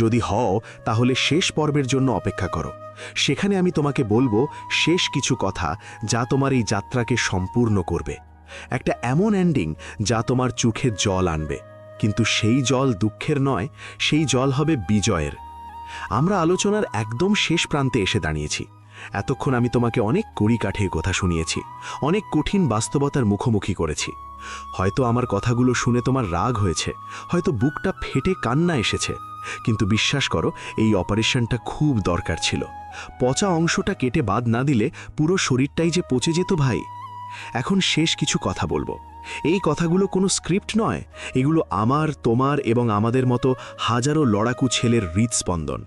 যদি হও তাহলে শেষ পর্বের জন্য অপেক্ষা করো। সেখানে আমি তোমাকে বলবো শেষ কিছু কথা যা তোমার এই যাত্রাকে সম্পূর্ণ করবে। একটা এমন এন্ডিং যা তোমার চোখে জল আনবে, কিন্তু সেই জল দুঃখের নয়, সেই জল হবে বিজয়ের। আমরা আলোচনার একদম শেষ প্রান্তে এসে দাঁড়িয়েছি। এতক্ষণ আমি তোমাকে অনেক কড়িকাঠের কথা শুনিয়েছি, অনেক কঠিন বাস্তবতার মুখোমুখি করেছি। হয়তো আমার কথাগুলো শুনে তোমার রাগ হয়েছে, হয়তো বুকটা ফেটে কান্না এসেছে, কিন্তু বিশ্বাস করো এই অপারেশনটা খুব দরকার ছিল। পচা অংশটা কেটে বাদ না দিলে পুরো শরীরটাই যে পচে যেত ভাই। এখন শেষ কিছু কথা বলবো। এই কথাগুলো কোনো স্ক্রিপ্ট নয়, এগুলো আমার, তোমার এবং আমাদের মতো হাজারো লড়াকু ছেলের হৃদস্পন্দন।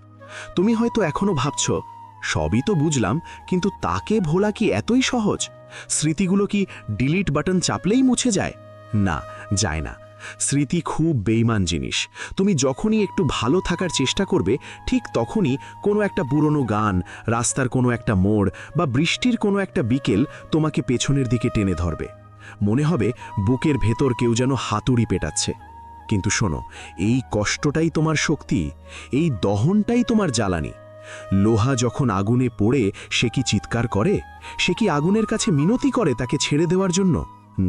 তুমি হয়তো এখনো ভাবছো, সবই তো বুঝলাম, কিন্তু তাকে ভোলা কি এতই সহজ? স্মৃতিগুলো কি ডিলিট বাটন চাপলেই মুছে যায়? না, যায় না। স্মৃতি খুব বেইমান জিনিস। তুমি যখনই একটু ভালো থাকার চেষ্টা করবে ঠিক তখনই কোনো একটা পুরনো গান, রাস্তার কোনো একটা মোড় বা বৃষ্টির কোনো একটা বিকেল তোমাকে পেছনের দিকে টেনে ধরবে। মনে হবে বুকের ভেতর কেউ যেন হাতুড়ি পেটাচ্ছে। কিন্তু শোনো, এই কষ্টটাই তোমার শক্তি, এই দহনটাই তোমার জ্বালানি। লোহা যখন আগুনে পোড়ে সে কি চিৎকার করে? সে কি আগুনের কাছে মিনতি করে তাকে ছেড়ে দেওয়ার জন্য?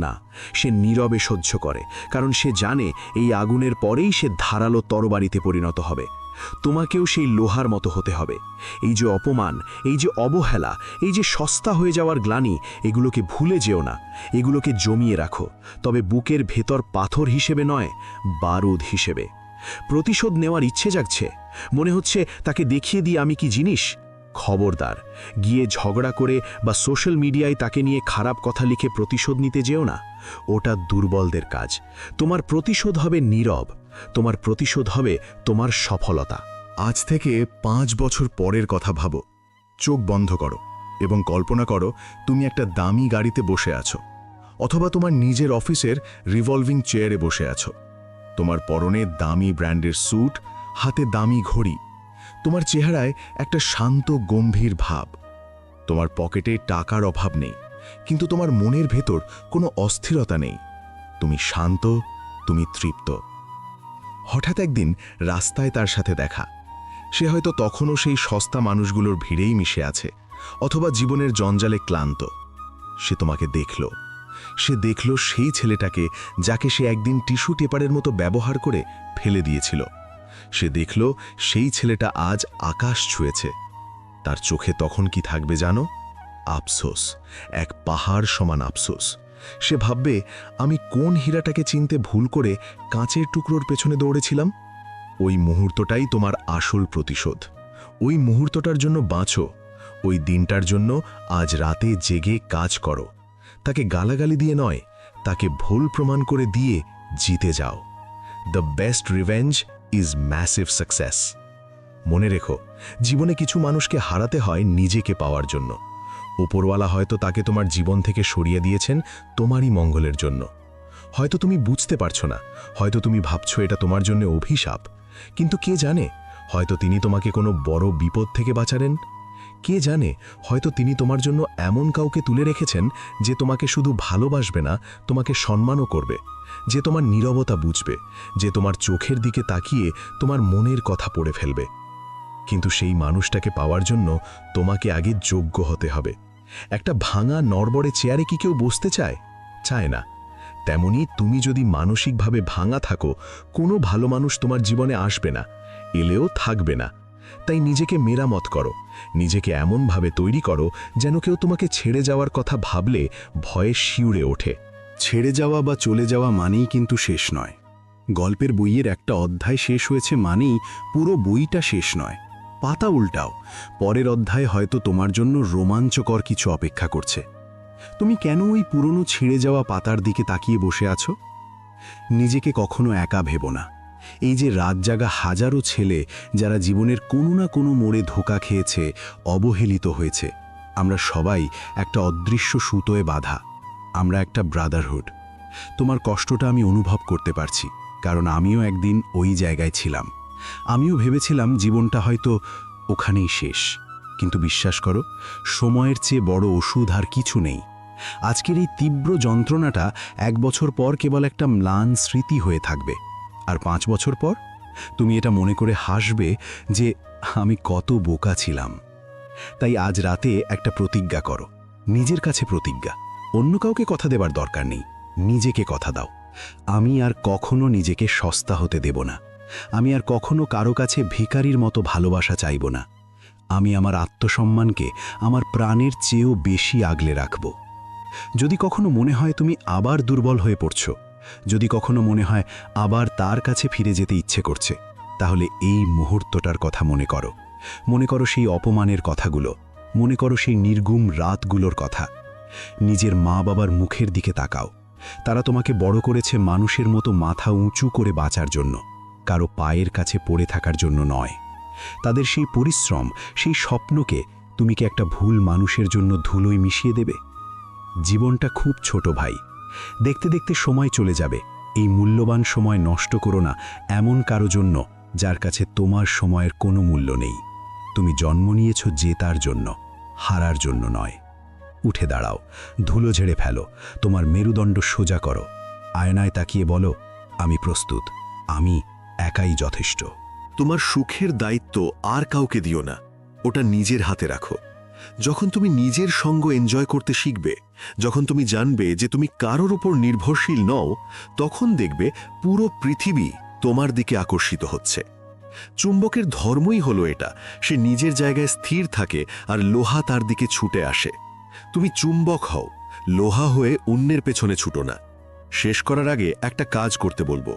না, সে নীরবে সহ্য করে, কারণ সে জানে এই আগুনের পরেই সে ধারালো তরবারিতে পরিণত হবে। তোমাকেও সেই লোহার মতো হতে হবে। এই যে অপমান, এই যে অবহেলা, এই যে সস্তা হয়ে যাওয়ার গ্লানি, এগুলোকে ভুলে যেও না, এগুলোকে জমিয়ে রাখো, তবে বুকের ভেতর পাথর হিসেবে নয়, বারুদ হিসেবে। প্রতিশোধ নেওয়ার ইচ্ছে জাগছে, মনে হচ্ছে তাকে দেখিয়ে দিই আমি কি জিনিস। খবরদার, গিয়ে ঝগড়া করে বা সোশ্যাল মিডিয়ায় তাকে নিয়ে খারাপ কথা লিখে প্রতিশোধ নিতে যেও না। ওটা দুর্বলদের কাজ। তোমার প্রতিশোধ হবে নীরব, তোমার প্রতিশোধ হবে তোমার সফলতা। আজ থেকে 5 বছর পরের কথা ভাবো। চোখ বন্ধ করো এবং কল্পনা করো তুমি একটা দামি গাড়িতে বসে আছো, অথবা তোমার নিজের অফিসের রিভলভিং চেয়ারে বসে আছো। তোমার পরনে দামি ব্র্যান্ডের স্যুট, হাতে দামি ঘড়ি। তোমার চেহারায় একটা শান্ত গম্ভীর ভাব। তোমার পকেটে টাকার অভাব নেই, কিন্তু তোমার মনের ভেতর কোনো অস্থিরতা নেই। তুমি শান্ত, তুমি তৃপ্ত। হঠাৎ একদিন রাস্তায় তার সাথে দেখা। সে হয়তো তখনও সেই সস্তা মানুষগুলোর ভিড়েই মিশে আছে, অথবা জীবনের জঞ্জালে ক্লান্ত। সে তোমাকে দেখল। সে দেখল সেই ছেলেটাকে যাকে সে একদিন টিস্যু পেপারের মতো ব্যবহার করে ফেলে দিয়েছিল। সে দেখল সেই ছেলেটা আজ আকাশ ছুঁয়েছে। তার চোখে তখন কি থাকবে জানো? আফসোস, এক পাহাড় সমান আফসোস। সে ভাববে, আমি কোন হীরাটাকে চিনতে ভুল করে কাঁচের টুকরোর পেছনে দৌড়েছিলাম। ওই মুহূর্তটাই তোমার আসল প্রতিশোধ। ওই মুহূর্তটার জন্য বাঁচো, ওই দিনটার জন্য আজ রাতে জেগে কাজ করো। তাকে গালাগালি দিয়ে নয়, তাকে ভুল প্রমাণ করে দিয়ে জিতে যাও। The best revenge is massive success. মনে রেখো, জীবনে কিছু মানুষকে হারাতে হয় নিজেকে পাওয়ার জন্য। উপরওয়ালা হয়তো তাকে তোমার জীবন থেকে সরিয়ে দিয়েছেন তোমারই মঙ্গলের জন্য। হয়তো তুমি বুঝতে পারছো না, হয়তো তুমি ভাবছো এটা তোমার জন্য অভিশাপ, কিন্তু কে জানে, হয়তো তিনি তোমাকে কোনো বড় বিপদ থেকে বাঁচালেন। কে জানে, হয়তো তিনি তোমার জন্য এমন কাউকে তুলে রেখেছেন যে তোমাকে শুধু ভালোবাসবে না, তোমাকে সম্মানও করবে, যে তোমার নীরবতা বুঝবে, যে তোমার চোখের দিকে তাকিয়ে তোমার মনের কথা পড়ে ফেলবে। কিন্তু সেই মানুষটাকে পাওয়ার জন্য তোমাকে আগে যোগ্য হতে হবে। একটা ভাঙা নড়বড়ে চেয়ারে কি কেউ বসতে চায়? চায় না। তেমনি তুমি যদি মানসিকভাবে ভাঙা থাকো, কোনো ভালো মানুষ তোমার জীবনে আসবে না, এলেও থাকবে না। তাই নিজেকে মেরামত করো, নিজেকে এমনভাবে তৈরি করো যেন কেউ তোমাকে ছেড়ে যাওয়ার কথা ভাবলে ভয়ে শিউরে ওঠে। ছেড়ে যাওয়া বা চলে যাওয়া মানেই কিন্তু শেষ নয়। গল্পের বইয়ের একটা অধ্যায় শেষ হয়েছে মানেই পুরো বইটা শেষ নয়। পাতা উল্টাও, পরের অধ্যায়ে হয়তো তোমার জন্য রোমাঞ্চকর কিছু অপেক্ষা করছে। তুমি কেন ওই পুরনো ছিঁড়ে যাওয়া পাতার দিকে তাকিয়ে বসে আছো? নিজেকে কখনো একা ভেবো না। এই যে রাত জাগা হাজারো ছেলে যারা জীবনের কোনো না কোনো মোড়ে ধোঁকা খেয়েছে, অবহেলিত হয়েছে, আমরা সবাই একটা অদৃশ্য সুতোয় বাঁধা। আমরা একটা ব্রাদারহুড। তোমার কষ্টটা আমি অনুভব করতে পারছি, কারণ আমিও একদিন ওই জায়গায় ছিলাম। আমিও ভেবেছিলাম জীবনটা হয়তো ওখানেই শেষ। কিন্তু বিশ্বাস করো, সময়ের চেয়ে বড় ওষুধ আর কিছু নেই। আজকের এই তীব্র যন্ত্রণাটা 1 বছর পর কেবল একটা ম্লান স্মৃতি হয়ে থাকবে। আর 5 বছর পর তুমি এটা মনে করে হাসবে যে আমি কত বোকা ছিলাম। তাই আজ রাতে একটা প্রতিজ্ঞা করো, নিজের কাছে প্রতিজ্ঞা। অন্য কাউকে কথা দেবার দরকার নেই, নিজেকে কথা দাও। আমি আর কখনো নিজেকে সস্তা হতে দেব না। আমি আর কখনো কারো কাছে ভিখারির মতো ভালোবাসা চাইব না। আমি আমার আত্মসম্মানকে আমার প্রাণের চেয়েও বেশি আগলে রাখব। যদি কখনো মনে হয় তুমি আবার দুর্বল হয়ে পড়ছো, যদি কখনো মনে হয় আবার তার কাছে ফিরে যেতে ইচ্ছে করছে, তাহলে এই মুহূর্তটার কথা মনে করো। মনে করো সেই অপমানের কথাগুলো, মনে করো সেই নির্গুম রাতগুলোর কথা। নিজের মা বাবার মুখের দিকে তাকাও। তারা তোমাকে বড় করেছে মানুষের মতো মাথা উঁচু করে বাঁচার জন্য, কারো পায়ের কাছে পড়ে থাকার জন্য নয়। তাদের সেই পরিশ্রম, সেই স্বপ্নকে তুমি কি একটা ভুল মানুষের জন্য ধুলোয় মিশিয়ে দেবে? জীবনটা খুব ছোট ভাই, দেখতে দেখতে সময় চলে যাবে। এই মূল্যবান সময় নষ্ট করো না এমন কারো জন্য যার কাছে তোমার সময়ের কোনো মূল্য নেই। তুমি জন্ম নিয়েছ জেতার জন্য, হারার জন্য নয়। উঠে দাঁড়াও, ধুলো ঝেড়ে ফেলো, তোমার মেরুদণ্ড সোজা করো, আয়নায় তাকিয়ে বলো, আমি প্রস্তুত, আমি একাই যথেষ্ট। তোমার সুখের দায়িত্ব আর কাউকে দিও না, ওটা নিজের হাতে রাখো। যখন তুমি নিজের সঙ্গ এনজয় করতে শিখবে, যখন তুমি জানবে যে তুমি কারোর উপর নির্ভরশীল নও, তখন দেখবে পুরো পৃথিবী তোমার দিকে আকর্ষিত হচ্ছে। চুম্বকের ধর্মই হলো এটা, সে নিজের জায়গায় স্থির থাকে আর লোহা তার দিকে ছুটে আসে। তুমি চুম্বক হও, লোহা হয়ে অন্যের পেছনে ছুটো না। শেষ করার আগে একটা কাজ করতে বলবো।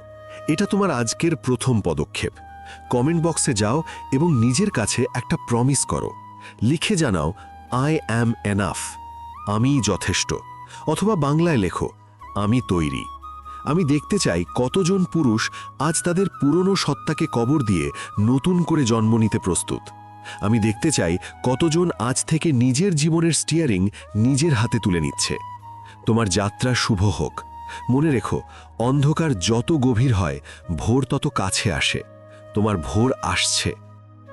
এটা তোমার আজকের প্রথম পদক্ষেপ। কমেন্ট বক্সে যাও এবং নিজের কাছে একটা প্রমিস করো। লিখে জানাও, আই অ্যাম এনাফ, আমি যথেষ্ট। অথবা বাংলায় লেখো, আমি তৈরি। আমি দেখতে চাই কতজন পুরুষ আজ তাদের পুরনো সত্তাকে কবর দিয়ে নতুন করে জন্ম নিতে প্রস্তুত। আমি দেখতে চাই কতজন আজ থেকে নিজের জীবনের স্টিয়ারিং নিজের হাতে তুলে নিচ্ছে। তোমার যাত্রা শুভ হোক। মনে রেখো, অন্ধকার যত গভীর হয়, ভোর তত কাছে আসে। তোমার ভোর আসছে।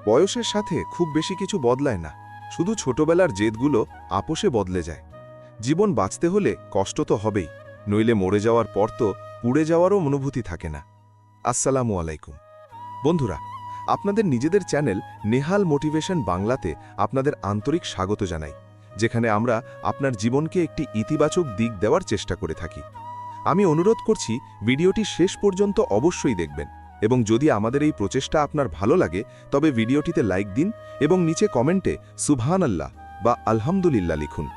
বয়সের সাথে খুব বেশি কিছু বদলায় না, শুধু ছোটবেলার জেদগুলো আপোষে বদলে যায়। জীবন বাঁচতে হলে কষ্ট তো হবেই, নইলে মরে যাওয়ার পর তো পুড়ে যাওয়ারও অনুভূতি থাকে না। আসসালামু আলাইকুম বন্ধুরা, আপনাদের নিজেদের চ্যানেল নেহাল মোটিভেশন বাংলাতে আপনাদের আন্তরিক স্বাগত জানাই, যেখানে আমরা আপনার জীবনকে একটি ইতিবাচক দিক দেওয়ার চেষ্টা করে থাকি। আমি অনুরোধ করছি ভিডিওটি শেষ পর্যন্ত অবশ্যই দেখবেন, এবং যদি আমাদের এই প্রচেষ্টা আপনার ভালো লাগে তবে ভিডিওটিতে লাইক দিন এবং নিচে কমেন্টে সুবহানাল্লাহ বা আলহামদুলিল্লাহ লিখুন।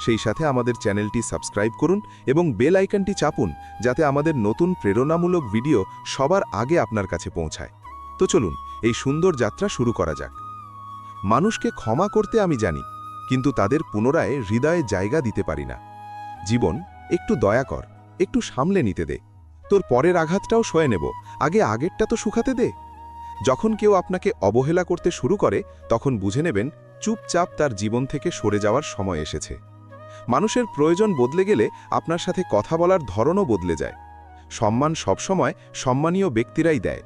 সেই সাথে আমাদের চ্যানেলটি সাবস্ক্রাইব করুন এবং বেল আইকনটি চাপুন, যাতে আমাদের নতুন প্রেরণামূলক ভিডিও সবার আগে আপনার কাছে পৌঁছায়। তো চলুন এই সুন্দর যাত্রা শুরু করা যাক। মানুষকে ক্ষমা করতে আমি জানি, কিন্তু তাদের পুনরায় হৃদয়ে জায়গা দিতে পারি না। জীবন, একটু দয়া কর, একটু সামলে নিতে দে। তোর পরের আঘাতটাও সয়ে নেব, আগে আগেরটা তো শুকাতে দে। যখন কেউ আপনাকে অবহেলা করতে শুরু করে, তখন বুঝে নেবেন চুপচাপ তার জীবন থেকে সরে যাওয়ার সময় এসেছে। মানুষের প্রয়োজন বদলে গেলে আপনার সাথে কথা বলার ধরনও বদলে যায়। সম্মান সবসময় সম্মানীয় ব্যক্তিরাই দেয়।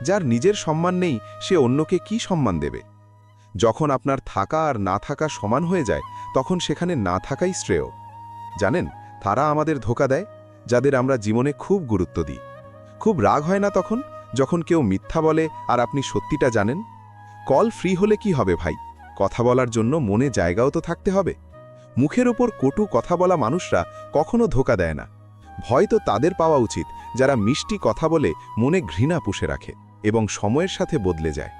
যার নিজের সম্মান নেই, সে অন্যকে কি সম্মান দেবে? যখন আপনার থাকা আর না থাকা সমান হয়ে যায় তখন সেখানে না থাকাই শ্রেয়। জানেন, তারা আমাদের ধোঁকা দেয় যাদের আমরা জীবনে খুব গুরুত্ব দিই। খুব রাগ হয় না তখন, যখন কেউ মিথ্যা বলে আর আপনি সত্যিটা জানেন? কল ফ্রি হলে কি হবে ভাই, কথা বলার জন্য মনে জায়গাও তো থাকতে হবে। মুখের ওপর কটু কথা বলা মানুষরা কখনো ধোঁকা দেয় না। ভয় তো তাদের পাওয়া উচিত যারা মিষ্টি কথা বলে মনে ঘৃণা পুষে রাখে এবং সময়ের সাথে বদলে যায়।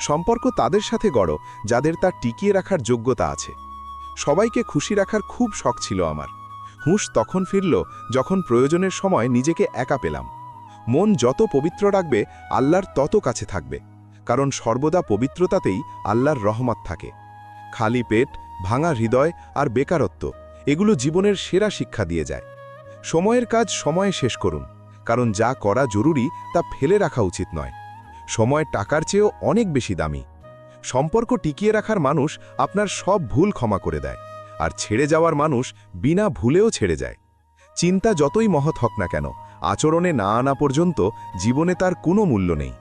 সম্পর্ক তাদের সাথে গড় যাদের তা টিকিয়ে রাখার যোগ্যতা আছে। সবাইকে খুশি রাখার খুব শখ ছিল আমার। হুঁশ তখন ফিরল যখন প্রয়োজনের সময় নিজেকে একা পেলাম। মন যত পবিত্র রাখবে আল্লাহর তত কাছে থাকবে, কারণ সর্বদা পবিত্রতাতেই আল্লাহর রহমত থাকে। খালি পেট, ভাঙা হৃদয় আর বেকারত্ব এগুলো জীবনের সেরা শিক্ষা দিয়ে যায়। সময়ের কাজ সময়ে শেষ করুন, কারণ যা করা জরুরি তা ফেলে রাখা উচিত নয়। সময় টাকার চেয়েও অনেক বেশি দামি। সম্পর্ক টিকিয়ে রাখার মানুষ আপনার সব ভুল ক্ষমা করে দেয়, আর ছেড়ে যাওয়ার মানুষ বিনা ভুলেও ছেড়ে যায়। চিন্তা যতই মহৎ হোক না কেন, আচরণে না আনা পর্যন্ত জীবনে তার কোনো মূল্য নেই।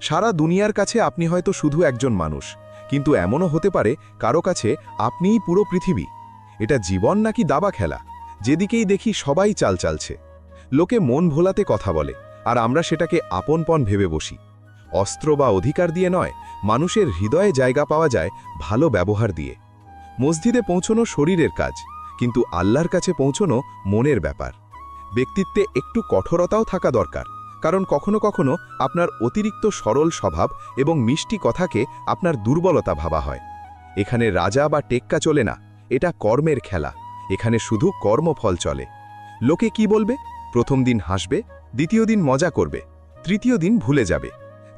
সারা দুনিয়ার কাছে আপনি হয়তো শুধু একজন মানুষ, কিন্তু এমনও হতে পারে কারো কাছে আপনিই পুরো পৃথিবী। এটা জীবন নাকি দাবা খেলা, যেদিকেই দেখি সবাই চাল চালছে। লোকে মন ভোলাতে কথা বলে, আর আমরা সেটাকে আপনপন ভেবে বসি। অস্ত্র বা অধিকার দিয়ে নয়, মানুষের হৃদয়ে জায়গা পাওয়া যায় ভালো ব্যবহার দিয়ে। মসজিদে পৌঁছনো শরীরের কাজ, কিন্তু আল্লাহর কাছে পৌঁছনো মনের ব্যাপার। ব্যক্তিত্বে একটু কঠোরতাও থাকা দরকার, কারণ কখনো কখনো আপনার অতিরিক্ত সরল স্বভাব এবং মিষ্টি কথাকে আপনার দুর্বলতা ভাবা হয়। এখানে রাজা বা টেক্কা চলে না, এটা কর্মের খেলা। এখানে শুধু কর্মফল চলে। লোকে কি বলবে? প্রথম দিন হাসবে, দ্বিতীয় দিন মজা করবে, তৃতীয় দিন ভুলে যাবে।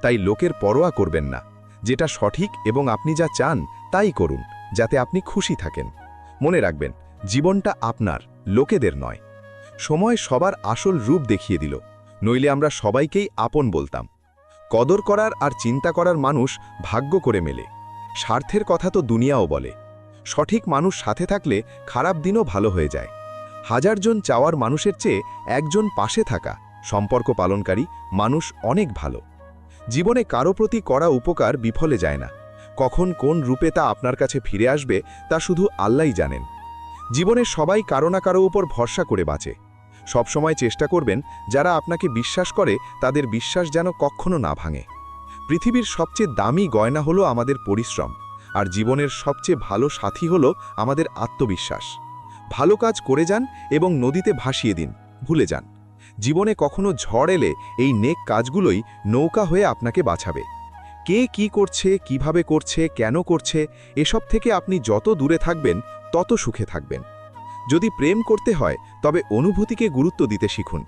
তাই লোকের পরোয়া করবেন না। যেটা সঠিক এবং আপনি যা চান তাই করুন, যাতে আপনি খুশি থাকেন। মনে রাখবেন, জীবনটা আপনার, লোকেদের নয়। সময় সবার আসল রূপ দেখিয়ে দিল, নইলে আমরা সবাইকেই আপন বলতাম। কদর করার আর চিন্তা করার মানুষ ভাগ্য করে মেলে। স্বার্থের কথা তো দুনিয়াও বলে। সঠিক মানুষ সাথে থাকলে খারাপ দিনও ভালো হয়ে যায়। হাজারজন চাওয়ার মানুষের চেয়ে একজন পাশে থাকা সম্পর্ক পালনকারী মানুষ অনেক ভালো। জীবনে কারো প্রতি করা উপকার বিফলে যায় না। কখন কোন রূপে তা আপনার কাছে ফিরে আসবে তা শুধু আল্লাহই জানেন। জীবনে সবাই কারো না কারো উপর ভরসা করে বাঁচে। সবসময় চেষ্টা করবেন যারা আপনাকে বিশ্বাস করে তাদের বিশ্বাস যেন কখনো না ভাঙে। পৃথিবীর সবচেয়ে দামি গয়না হলো আমাদের পরিশ্রম, আর জীবনের সবচেয়ে ভালো সাথী হলো আমাদের আত্মবিশ্বাস। ভালো কাজ করে যান এবং নদীতে ভাসিয়ে দিন, ভুলে যান। জীবনে কখনো ঝড় এলে এই নেক কাজগুলোই নৌকা হয়ে আপনাকে বাঁচাবে। কে কি করছে, কিভাবে করছে, কেন করছে, এসব থেকে আপনি যত দূরে থাকবেন তত সুখে থাকবেন। যদি প্রেম করতে হয় তবে অনুভূতিকে গুরুত্ব দিতে শিখুন।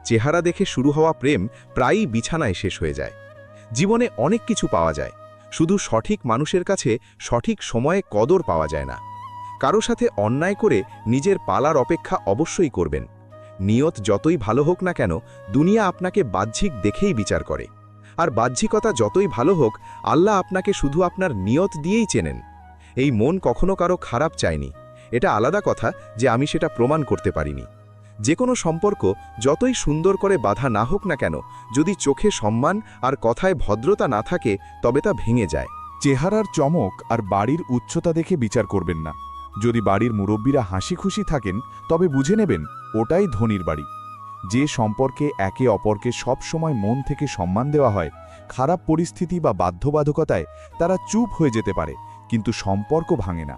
চেহারা দেখে শুরু হওয়া প্রেম প্রায়ই বিছানায় শেষ হয়ে যায়। জীবনে অনেক কিছু পাওয়া যায়, শুধু সঠিক মানুষের কাছে সঠিক সময়ে কদর পাওয়া যায় না। কারো সাথে অন্যায় করে নিজের পালার অপেক্ষা অবশ্যই করবেন। নিয়ত যতই ভালো হোক না কেন, দুনিয়া আপনাকে বাহ্যিক দেখেই বিচার করে। আর বাহ্যিকতা যতই ভালো হোক, আল্লাহ আপনাকে শুধু আপনার নিয়ত দিয়েই চেনেন। এই মন কখনো কারো খারাপ চায়নি। এটা আলাদা কথা যে আমি সেটা প্রমাণ করতে পারিনি। যে কোনো সম্পর্ক যতই সুন্দর করে বাধা না হোক না কেন, যদি চোখে সম্মান আর কথায় ভদ্রতা না থাকে তবে তা ভেঙে যায়। চেহারার চমক আর বাড়ির উচ্চতা দেখে বিচার করবেন না। যদি বাড়ির মুরব্বীরা হাসি খুশি থাকেন তবে বুঝে নেবেন ওটাই ধনীর বাড়ি। যে সম্পর্কে একে অপরকে সব সময় মন থেকে সম্মান দেওয়া হয়, খারাপ পরিস্থিতি বা বাধ্যবাধকতায় তারা চুপ হয়ে যেতে পারে, কিন্তু সম্পর্ক ভাঙে না।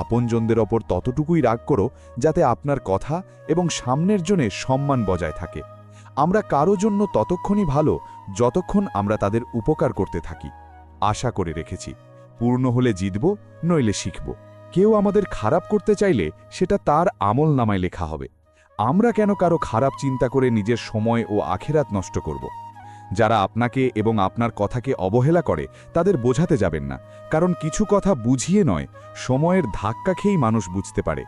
আপনজনদের ওপর ততটুকুই রাগ করো যাতে আপনার কথা এবং সামনের জনে সম্মান বজায় থাকে। আমরা কারো জন্য ততক্ষণই ভালো যতক্ষণ আমরা তাদের উপকার করতে থাকি। আশা করে রেখেছি, পূর্ণ হলে জিতব, নইলে শিখব। কেউ আমাদের খারাপ করতে চাইলে সেটা তার আমল নামায় লেখা হবে। আমরা কেন কারো খারাপ চিন্তা করে নিজের সময় ও আখেরাত নষ্ট করব? যারা আপনাকে এবং আপনার কথাকে অবহেলা করে তাদের বোঝাতে যাবেন না, কারণ কিছু কথা বুঝিয়ে নয়, সময়ের ধাক্কা খেয়েই মানুষ বুঝতে পারে।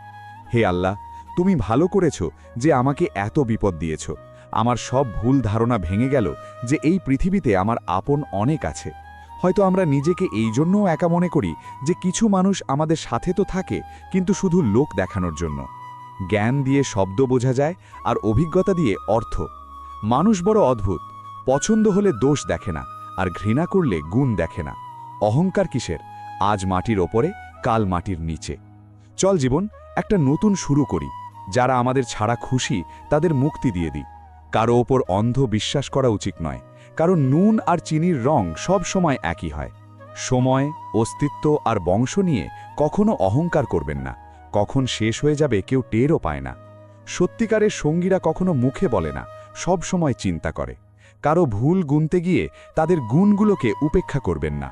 হে আল্লাহ, তুমি ভালো করেছ যে আমাকে এত বিপদ দিয়েছ। আমার সব ভুল ধারণা ভেঙে গেল যে এই পৃথিবীতে আমার আপন অনেক আছে। হয়তো আমরা নিজেকে এই জন্যও একা মনে করি যে কিছু মানুষ আমাদের সাথে তো থাকে, কিন্তু শুধু লোক দেখানোর জন্য। জ্ঞান দিয়ে শব্দ বোঝা যায়, আর অভিজ্ঞতা দিয়ে অর্থ। মানুষ বড় অদ্ভুত, পছন্দ হলে দোষ দেখে না, আর ঘৃণা করলে গুণ দেখে না। অহংকার কিসের? আজ মাটির ওপরে, কাল মাটির নিচে। চল জীবন, একটা নতুন শুরু করি। যারা আমাদের ছাড়া খুশি তাদের মুক্তি দিয়ে দিই। কারো ওপর অন্ধ বিশ্বাস করা উচিত নয়, কারণ নুন আর চিনির রং সব সময় একই হয়। সময়, অস্তিত্ব আর বংশ নিয়ে কখনো অহংকার করবেন না। কখন শেষ হয়ে যাবে কেউ টেরও পায় না। সত্যিকারের সঙ্গীরা কখনো মুখে বলে না, সব সময় চিন্তা করে। কারো ভুল গুনতে গিয়ে তাদের গুণগুলোকে উপেক্ষা করবেন না।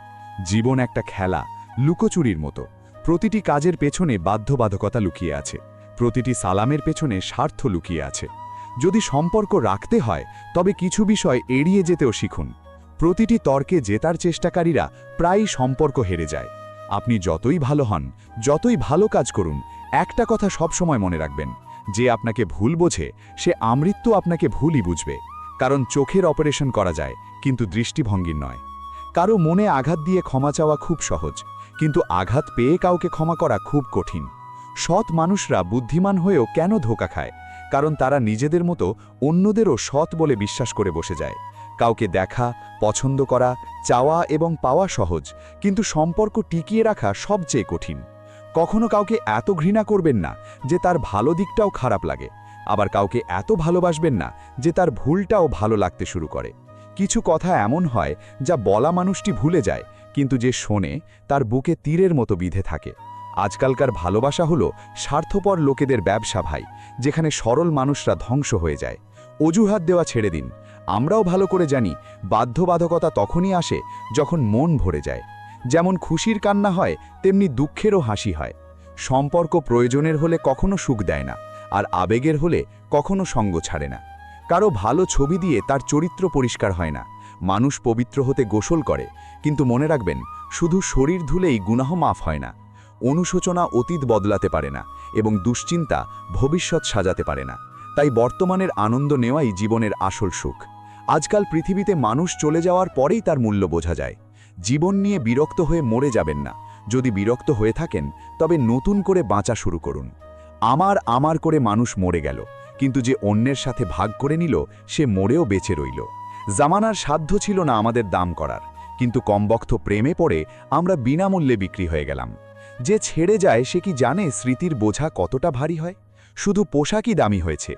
জীবন একটা খেলা, লুকোচুরির মতো। প্রতিটি কাজের পেছনে বাধ্যবাধকতা লুকিয়ে আছে, প্রতিটি সালামের পেছনে স্বার্থ লুকিয়ে আছে। যদি সম্পর্ক রাখতে হয় তবে কিছু বিষয় এড়িয়ে যেতেও শিখুন। প্রতিটি তর্কে জেতার চেষ্টাকারীরা প্রায়ই সম্পর্ক হেরে যায়। আপনি যতই ভালো হন, যতই ভালো কাজ করুন, একটা কথা সবসময় মনে রাখবেন, যে আপনাকে ভুল বোঝে সে আমৃত্যু আপনাকে ভুলই বুঝবে। কারণ চোখের অপারেশন করা যায়, কিন্তু দৃষ্টিভঙ্গির নয়। কারো মনে আঘাত দিয়ে ক্ষমা চাওয়া খুব সহজ, কিন্তু আঘাত পেয়ে কাউকে ক্ষমা করা খুব কঠিন। সৎ মানুষরা বুদ্ধিমান হয়েও কেন ধোঁকা খায়? কারণ তারা নিজেদের মতো অন্যদেরও সৎ বলে বিশ্বাস করে বসে যায়। কাউকে দেখা, পছন্দ করা, চাওয়া এবং পাওয়া সহজ, কিন্তু সম্পর্ক টিকিয়ে রাখা সবচেয়ে কঠিন। কখনো কাউকে এত ঘৃণা করবেন না যে তার ভালো দিকটাও খারাপ লাগে, আবার কাউকে এত ভালোবাসবেন না যে তার ভুলটাও ভালো লাগতে শুরু করে। কিছু কথা এমন হয় যা বলা মানুষটি ভুলে যায়, কিন্তু যে শোনে তার বুকে তীরের মতো বিঁধে থাকে। আজকালকার ভালোবাসা হলো স্বার্থপর লোকেদের ব্যবসা ভাই, যেখানে সরল মানুষরা ধ্বংস হয়ে যায়। অজুহাত দেওয়া ছেড়ে দিন। আমরাও ভালো করে জানি বাধ্যবাধকতা তখনই আসে যখন মন ভরে যায়। যেমন খুশির কান্না হয়, তেমনি দুঃখেরও হাসি হয়। সম্পর্ক প্রয়োজনের হলে কখনো সুখ দেয় না, আর আবেগের হলে কখনো সঙ্গ ছাড়ে না। কারো ভালো ছবি দিয়ে তার চরিত্র পরিষ্কার হয় না। মানুষ পবিত্র হতে গোসল করে, কিন্তু মনে রাখবেন, শুধু শরীর ধুলেই গুনাহ মাফ হয় না। অনুশোচনা অতীত বদলাতে পারে না, এবং দুশ্চিন্তা ভবিষ্যৎ সাজাতে পারে না। তাই বর্তমানের আনন্দ নেওয়াই জীবনের আসল সুখ। আজকাল পৃথিবীতে মানুষ চলে যাওয়ার পরেই তার মূল্য বোঝা যায়। জীবন নিয়ে বিরক্ত হয়ে মরে যাবেন না। যদি বিরক্ত হয়ে থাকেন তবে নতুন করে বাঁচা শুরু করুন। আমার করে মানুষ মরে গেল, কিন্তু যে অন্যের সাথে ভাগ করে নিল সে মরেও বেঁচে রইল। জামানার সাধ্য ছিল না আমাদের দাম করার, কিন্তু কমবক্ত প্রেমে পড়ে আমরা বিনামূল্যে বিক্রি হয়ে গেলাম। যে ছেড়ে যায় সে কি জানে স্মৃতির বোঝা কতটা ভারী হয়? শুধু পোশাকই দামি হয়েছে,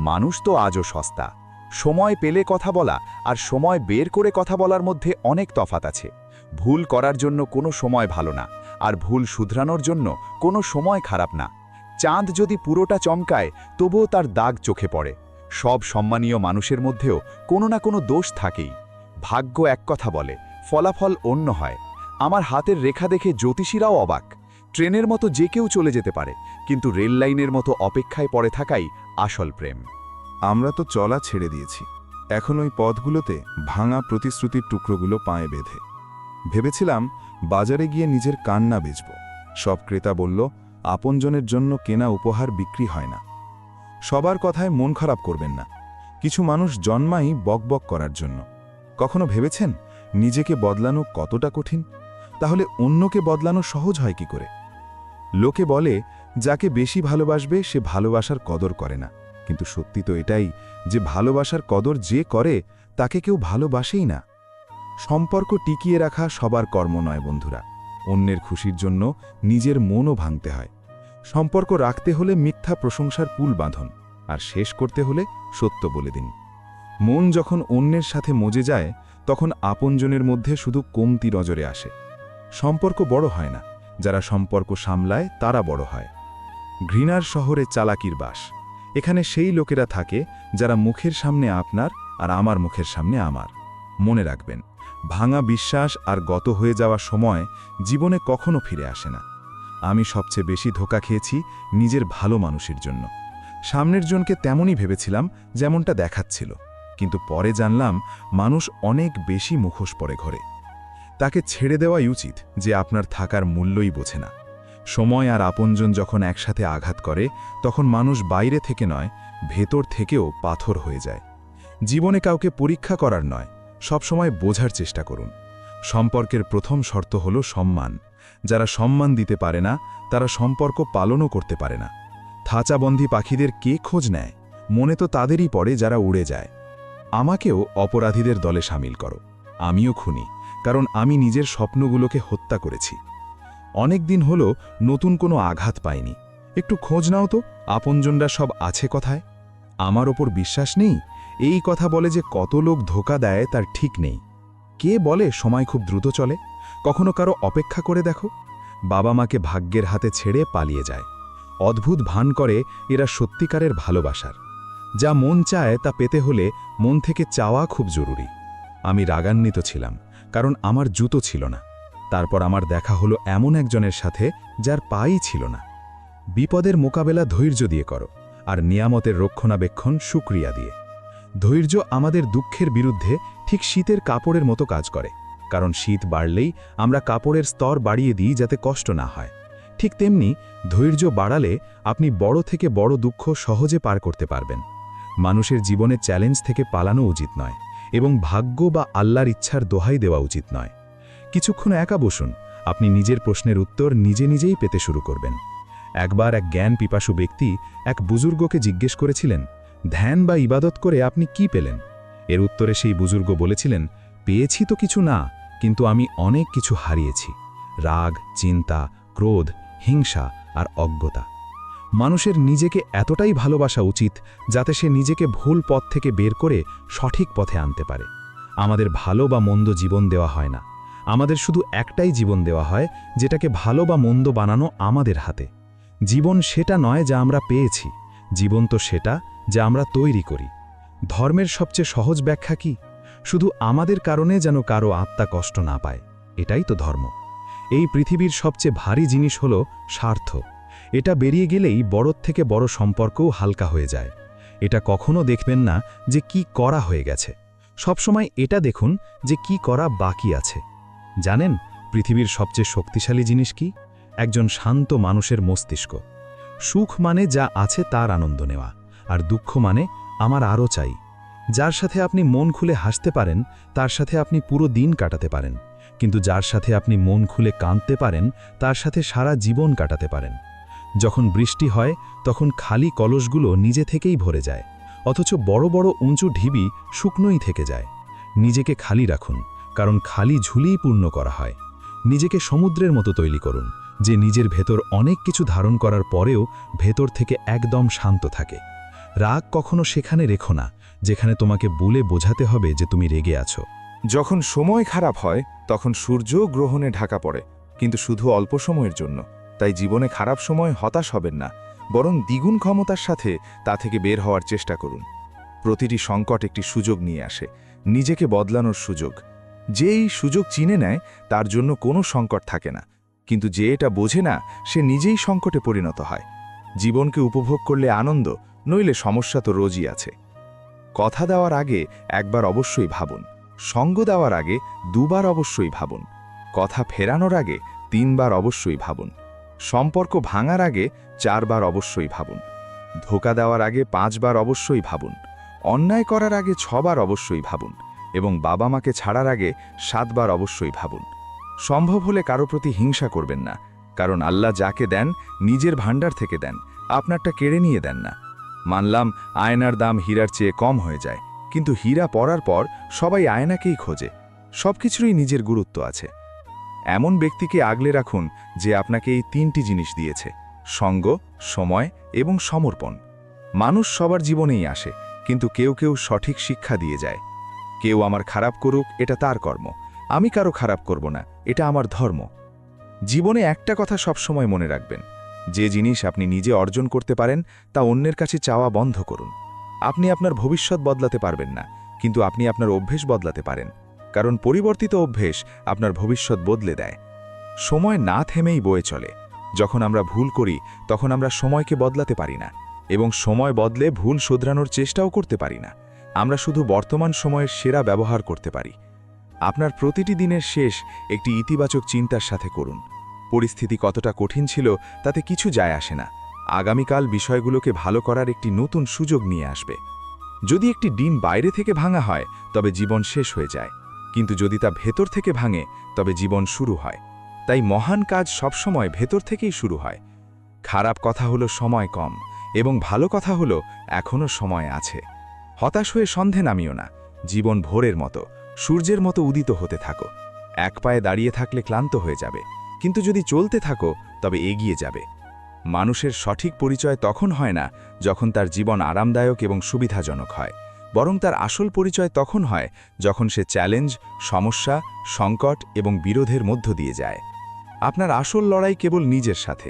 মানুষ তো আজও সস্তা। সময় পেলে কথা বলা আর সময় বের করে কথা বলার মধ্যে অনেক তফাৎ আছে। ভুল করার জন্য কোনো সময় ভালো না, আর ভুল শুধরানোর জন্য কোনো সময় খারাপ না। চাঁদ যদি পুরোটা চমকায় তবুও তার দাগ চোখে পড়ে। সব সম্মানীয় মানুষের মধ্যেও কোনো না কোনো দোষ থাকেই। ভাগ্য এক কথা বলে, ফলাফল অন্য হয়। আমার হাতের রেখা দেখে জ্যোতিষীরাও অবাক। ট্রেনের মতো যে কেউ চলে যেতে পারে, কিন্তু রেল লাইনের মতো অপেক্ষায় পড়ে থাকাই আসল প্রেম। আমরা তো চলা ছেড়ে দিয়েছি, এখন ওই পথগুলোতে ভাঙা প্রতিশ্রুতির টুকরোগুলো পায়ে বেঁধে। ভেবেছিলাম বাজারে গিয়ে নিজের কান্না বেচব। সব ক্রেতা বলল, আপনজনের জন্য কেনা উপহার বিক্রি হয় না। সবার কথায় মন খারাপ করবেন না। কিছু মানুষ জন্মাই বকবক করার জন্য। কখনো ভেবেছেন নিজেকে বদলানো কতটা কঠিন? তাহলে অন্যকে বদলানো সহজ হয় কি করে? লোকে বলে, যাকে বেশি ভালোবাসবে সে ভালোবাসার কদর করে না, কিন্তু সত্যি তো এটাই যে ভালোবাসার কদর যে করে তাকে কেউ ভালোবাসেই না। সম্পর্ক টিকিয়ে রাখা সবার কর্ম নয় বন্ধুরা। অন্যের খুশির জন্য নিজের মনও ভাঙতে হয়। সম্পর্ক রাখতে হলে মিথ্যা প্রশংসার পুল বাঁধন, আর শেষ করতে হলে সত্য বলে দিন। মন যখন অন্যের সাথে মজে যায় তখন আপনজনের মধ্যে শুধু কমতি নজরে আসে। সম্পর্ক বড় হয় না, যারা সম্পর্ক সামলায় তারা বড় হয়। ঘৃণার শহরে চালাকির বাস। এখানে সেই লোকেরা থাকে যারা মুখের সামনে আপনার আর আমার মুখের সামনে আমার। মনে রাখবেন, ভাঙা বিশ্বাস আর গত হয়ে যাওয়া সময় জীবনে কখনো ফিরে আসে না। আমি সবচেয়ে বেশি ধোঁকা খেয়েছি নিজের ভালো মানুষের জন্য। সামনের জনকে তেমনই ভেবেছিলাম যেমনটা দেখাচ্ছিল, কিন্তু পরে জানলাম মানুষ অনেক বেশি মুখোশ পরে ঘরে। তাকে ছেড়ে দেওয়াই উচিত যে আপনার থাকার মূল্যই বোঝে না। সময় আর আপনজন যখন একসাথে আঘাত করে তখন মানুষ বাইরে থেকে নয়, ভেতর থেকেও পাথর হয়ে যায়। জীবনে কাউকে পরীক্ষা করার নয়, সবসময় বোঝার চেষ্টা করুন। সম্পর্কের প্রথম শর্ত হল সম্মান। যারা সম্মান দিতে পারে না তারা সম্পর্ক পালনও করতে পারে না। খাঁচাবন্দি পাখিদের কে খোঁজ নেয়? মনে তো তাদেরই পড়ে যারা উড়ে যায়। আমাকেও অপরাধীদের দলে সামিল করো। আমিও খুনি, কারণ আমি নিজের স্বপ্নগুলোকে হত্যা করেছি। অনেক দিন হলো নতুন কোনো আঘাত পাইনি। একটু খোঁজ নাও তো, আপনজনরা সব আছে কথায়। আমার ওপর বিশ্বাস নেই, এই কথা বলে যে কত লোক ধোঁকা দেয় তার ঠিক নেই। কে বলে সময় খুব দ্রুত চলে? কখনো কারো অপেক্ষা করে দেখো। বাবা মাকে ভাগ্যের হাতে ছেড়ে পালিয়ে যায়। অদ্ভুত ভান করে এরা সত্যিকারের ভালোবাসার। যা মন চায় তা পেতে হলে মন থেকে চাওয়া খুব জরুরি। আমি রাগান্বিত ছিলাম, কারণ আমার জুতো ছিল না। তারপর আমার দেখা হলো এমন একজনের সাথে যার পাই ছিল না। বিপদের মোকাবেলা ধৈর্য দিয়ে করো, আর নিয়ামতের রক্ষণাবেক্ষণ শুকরিয়া দিয়ে। ধৈর্য আমাদের দুঃখের বিরুদ্ধে ঠিক শীতের কাপড়ের মতো কাজ করে, কারণ শীত বাড়লেই আমরা কাপড়ের স্তর বাড়িয়ে দিই যাতে কষ্ট না হয়। ঠিক তেমনি ধৈর্য বাড়ালে আপনি বড় থেকে বড় দুঃখ সহজে পার করতে পারবেন। মানুষের জীবনে চ্যালেঞ্জ থেকে পালানো উচিত নয়, এবং ভাগ্য বা আল্লাহর ইচ্ছার দোহাই দেওয়া উচিত নয়। কিছুক্ষণ একা বসুন, আপনি নিজের প্রশ্নের উত্তর নিজে নিজেই পেতে শুরু করবেন। একবার এক জ্ঞান পিপাসু ব্যক্তি এক বুজুর্গকে জিজ্ঞেস করেছিলেন, ধ্যান বা ইবাদত করে আপনি কি পেলেন? এর উত্তরে সেই বুজুর্গ বলেছিলেন, পেয়েছি তো কিছু না, কিন্তু আমি অনেক কিছু হারিয়েছি। রাগ, চিন্তা, ক্রোধ, হিংসা আর অজ্ঞতা। মানুষের নিজেকে এতটাই ভালোবাসা উচিত যাতে সে নিজেকে ভুল পথ থেকে বের করে সঠিক পথে আনতে পারে। আমাদের ভালো বা মন্দ জীবন দেওয়া হয় না, আমাদের শুধু একটাই জীবন দেওয়া হয়, যেটাকে ভালো বা মন্দ বানানো আমাদের হাতে। জীবন সেটা নয় যা আমরা পেয়েছি, জীবন তো সেটা যা আমরা তৈরি করি। ধর্মের সবচেয়ে সহজ ব্যাখ্যা কি? শুধু আমাদের কারণে যেন কারো আত্মা কষ্ট না পায়, এটাই তো ধর্ম। এই পৃথিবীর সবচেয়ে ভারী জিনিস হল স্বার্থ। এটা বেরিয়ে গেলেই বড় থেকে বড় সম্পর্কও হালকা হয়ে যায়। এটা কখনো দেখবেন না যে কি করা হয়ে গেছে, সবসময় এটা দেখুন যে কি করা বাকি আছে। জানেন পৃথিবীর সবচেয়ে শক্তিশালী জিনিস কি? একজন শান্ত মানুষের মস্তিষ্ক। সুখ মানে যা আছে তার আনন্দ নেওয়া, আর দুঃখ মানে আমার আরও চাই। যার সাথে আপনি মন খুলে হাসতে পারেন তার সাথে আপনি পুরো দিন কাটাতে পারেন, কিন্তু যার সাথে আপনি মন খুলে কাঁদতে পারেন তার সাথে সারা জীবন কাটাতে পারেন। যখন বৃষ্টি হয় তখন খালি কলসগুলো নিজে থেকেই ভরে যায়, অথচ বড় বড় উঁচু ঢিবি শুকনোই থেকে যায়। নিজেকে খালি রাখুন, কারণ খালি ঝুলিই পূর্ণ করা হয়। নিজেকে সমুদ্রের মতো তৈরি করুন, যে নিজের ভেতর অনেক কিছু ধারণ করার পরেও ভেতর থেকে একদম শান্ত থাকে। রাগ কখনো সেখানে রেখো না যেখানে তোমাকে বলে বোঝাতে হবে যে তুমি রেগে আছো। যখন সময় খারাপ হয় তখন সূর্য গ্রহণে ঢাকা পড়ে, কিন্তু শুধু অল্প সময়ের জন্য। তাই জীবনে খারাপ সময় হতাশ হবেন না, বরং দ্বিগুণ ক্ষমতার সাথে তা থেকে বের হওয়ার চেষ্টা করুন। প্রতিটি সংকট একটি সুযোগ নিয়ে আসে, নিজেকে বদলানোর সুযোগ। যে এই সুযোগ চিনে নেয় তার জন্য কোনো সংকট থাকে না, কিন্তু যে এটা বোঝে না সে নিজেই সংকটে পরিণত হয়। জীবনকে উপভোগ করলে আনন্দ, নইলে সমস্যা তো রোজই আছে। কথা দেওয়ার আগে একবার অবশ্যই ভাবুন, সঙ্গ দেওয়ার আগে দুবার অবশ্যই ভাবুন, কথা ফেরানোর আগে 3 বার অবশ্যই ভাবুন, সম্পর্ক ভাঙার আগে 4 বার অবশ্যই ভাবুন, ধোঁকা দেওয়ার আগে 5 বার অবশ্যই ভাবুন, অন্যায় করার আগে 6 বার অবশ্যই ভাবুন, এবং বাবা মাকে ছাড়ার আগে 7 বার অবশ্যই ভাবুন। সম্ভব হলে কারো প্রতি হিংসা করবেন না, কারণ আল্লাহ যাকে দেন নিজের ভাণ্ডার থেকে দেন, আপনারটা কেড়ে নিয়ে দেন না। মানলাম আয়নার দাম হীরার চেয়ে কম হয়ে যায়, কিন্তু হীরা পরার পর সবাই আয়নাকেই খোঁজে। সবকিছুরই নিজের গুরুত্ব আছে। এমন ব্যক্তিকে আগলে রাখুন যে আপনাকে এই 3টি জিনিস দিয়েছে: সঙ্গ, সময় এবং সমর্পণ। মানুষ সবার জীবনেই আসে, কিন্তু কেউ কেউ সঠিক শিক্ষা দিয়ে যায়। কেউ আমার খারাপ করুক, এটা তার কর্ম, আমি কারো খারাপ করব না, এটা আমার ধর্ম। জীবনে একটা কথা সবসময় মনে রাখবেন, যে জিনিস আপনি নিজে অর্জন করতে পারেন তা অন্যের কাছে চাওয়া বন্ধ করুন। আপনি আপনার ভবিষ্যৎ বদলাতে পারবেন না, কিন্তু আপনি আপনার অভ্যেস বদলাতে পারেন, কারণ পরিবর্তিত অভ্যেস আপনার ভবিষ্যৎ বদলে দেয়। সময় না থেমেই বয়ে চলে। যখন আমরা ভুল করি তখন আমরা সময়কে বদলাতে পারি না, এবং সময় বদলে ভুল শোধরানোর চেষ্টাও করতে পারি না। আমরা শুধু বর্তমান সময়ের সেরা ব্যবহার করতে পারি। আপনার প্রতিটি দিনের শেষ একটি ইতিবাচক চিন্তার সাথে করুন। পরিস্থিতি কতটা কঠিন ছিল তাতে কিছু যায় আসে না, আগামীকাল বিষয়গুলোকে ভালো করার একটি নতুন সুযোগ নিয়ে আসবে। যদি একটি ডিম বাইরে থেকে ভাঙা হয় তবে জীবন শেষ হয়ে যায়, কিন্তু যদি তা ভেতর থেকে ভাঙে তবে জীবন শুরু হয়। তাই মহান কাজ সবসময় ভেতর থেকেই শুরু হয়। খারাপ কথা হলো সময় কম, এবং ভালো কথা হলো এখনও সময় আছে। হতাশ হয়ে সন্ধে নামিও না, জীবন ভোরের মতো, সূর্যের মতো উদিত হতে থাকো। এক পায়ে দাঁড়িয়ে থাকলে ক্লান্ত হয়ে যাবে, কিন্তু যদি চলতে থাকো তবে এগিয়ে যাবে। মানুষের সঠিক পরিচয় তখন হয় না যখন তার জীবন আরামদায়ক এবং সুবিধাজনক হয়, বরং তার আসল পরিচয় তখন হয় যখন সে চ্যালেঞ্জ, সমস্যা, সংকট এবং বিরোধের মধ্য দিয়ে যায়। আপনার আসল লড়াই কেবল নিজের সাথে।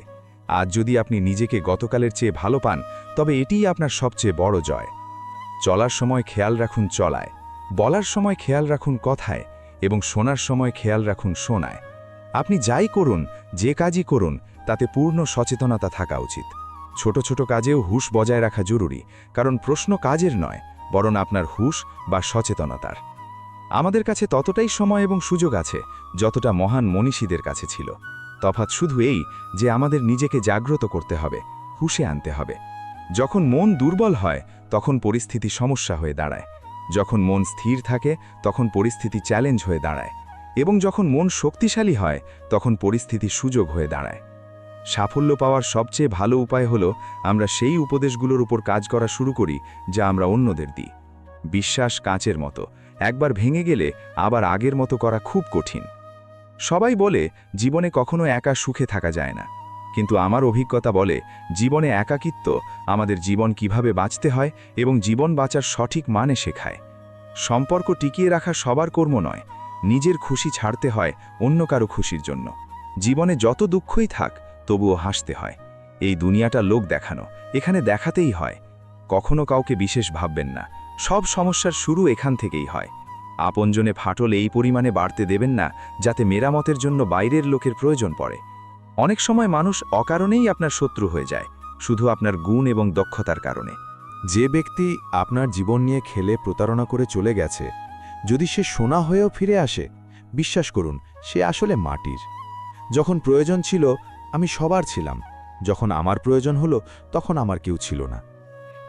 আজ যদি আপনি নিজেকে গতকালের চেয়ে ভালো পান, তবে এটিই আপনার সবচেয়ে বড় জয়। চলার সময় খেয়াল রাখুন চলায়, বলার সময় খেয়াল রাখুন কথায়, এবং শোনার সময় খেয়াল রাখুন শোনায়। আপনি যাই করুন, যে কাজই করুন, তাতে পূর্ণ সচেতনতা থাকা উচিত। ছোট ছোট কাজেও হুঁশ বজায় রাখা জরুরি, কারণ প্রশ্ন কাজের নয়, বরং আপনার হুঁশ বা সচেতনতার। আমাদের কাছে ততটাই সময় এবং সুযোগ আছে যতটা মহান মনীষীদের কাছে ছিল। তফাৎ শুধু এই যে আমাদের নিজেকে জাগ্রত করতে হবে, হুঁশে আনতে হবে। যখন মন দুর্বল হয় তখন পরিস্থিতি সমস্যা হয়ে দাঁড়ায়, যখন মন স্থির থাকে তখন পরিস্থিতি চ্যালেঞ্জ হয়ে দাঁড়ায়, এবং যখন মন শক্তিশালী হয় তখন পরিস্থিতি সুযোগ হয়ে দাঁড়ায়। সাফল্য পাওয়ার সবচেয়ে ভালো উপায় হলো আমরা সেই উপদেশগুলোর উপর কাজ করা শুরু করি যা আমরা অন্যদের দিই। বিশ্বাস কাঁচের মতো, একবার ভেঙে গেলে আবার আগের মতো করা খুব কঠিন। সবাই বলে জীবনে কখনো একা সুখে থাকা যায় না, কিন্তু আমার অভিজ্ঞতা বলে জীবনে একাকিত্ব আমাদের জীবন কিভাবে বাঁচতে হয় এবং জীবন বাঁচার সঠিক মানে শেখায়। সম্পর্ক টিকিয়ে রাখা সবার কর্ম নয়, নিজের খুশি ছাড়তে হয় অন্য কারো খুশির জন্য। জীবনে যত দুঃখই থাক তবুও হাসতে হয়। এই দুনিয়াটা লোক দেখানো, এখানে দেখাতেই হয়। কখনো কাউকে বিশেষ ভাববেন না, সব সমস্যার শুরু এখান থেকেই হয়। আপনজনে ফাটল এই পরিমাণে বাড়তে দেবেন না যাতে মেরামতের জন্য বাইরের লোকের প্রয়োজন পড়ে। অনেক সময় মানুষ অকারণেই আপনার শত্রু হয়ে যায়, শুধু আপনার গুণ এবং দক্ষতার কারণে। যে ব্যক্তি আপনার জীবন নিয়ে খেলে প্রতারণা করে চলে গেছে, যদি সে সোনা হয়েও ফিরে আসে, বিশ্বাস করুন সে আসলে মাটির। যখন প্রয়োজন ছিল আমি সবার ছিলাম, যখন আমার প্রয়োজন হলো তখন আমার কেউ ছিল না।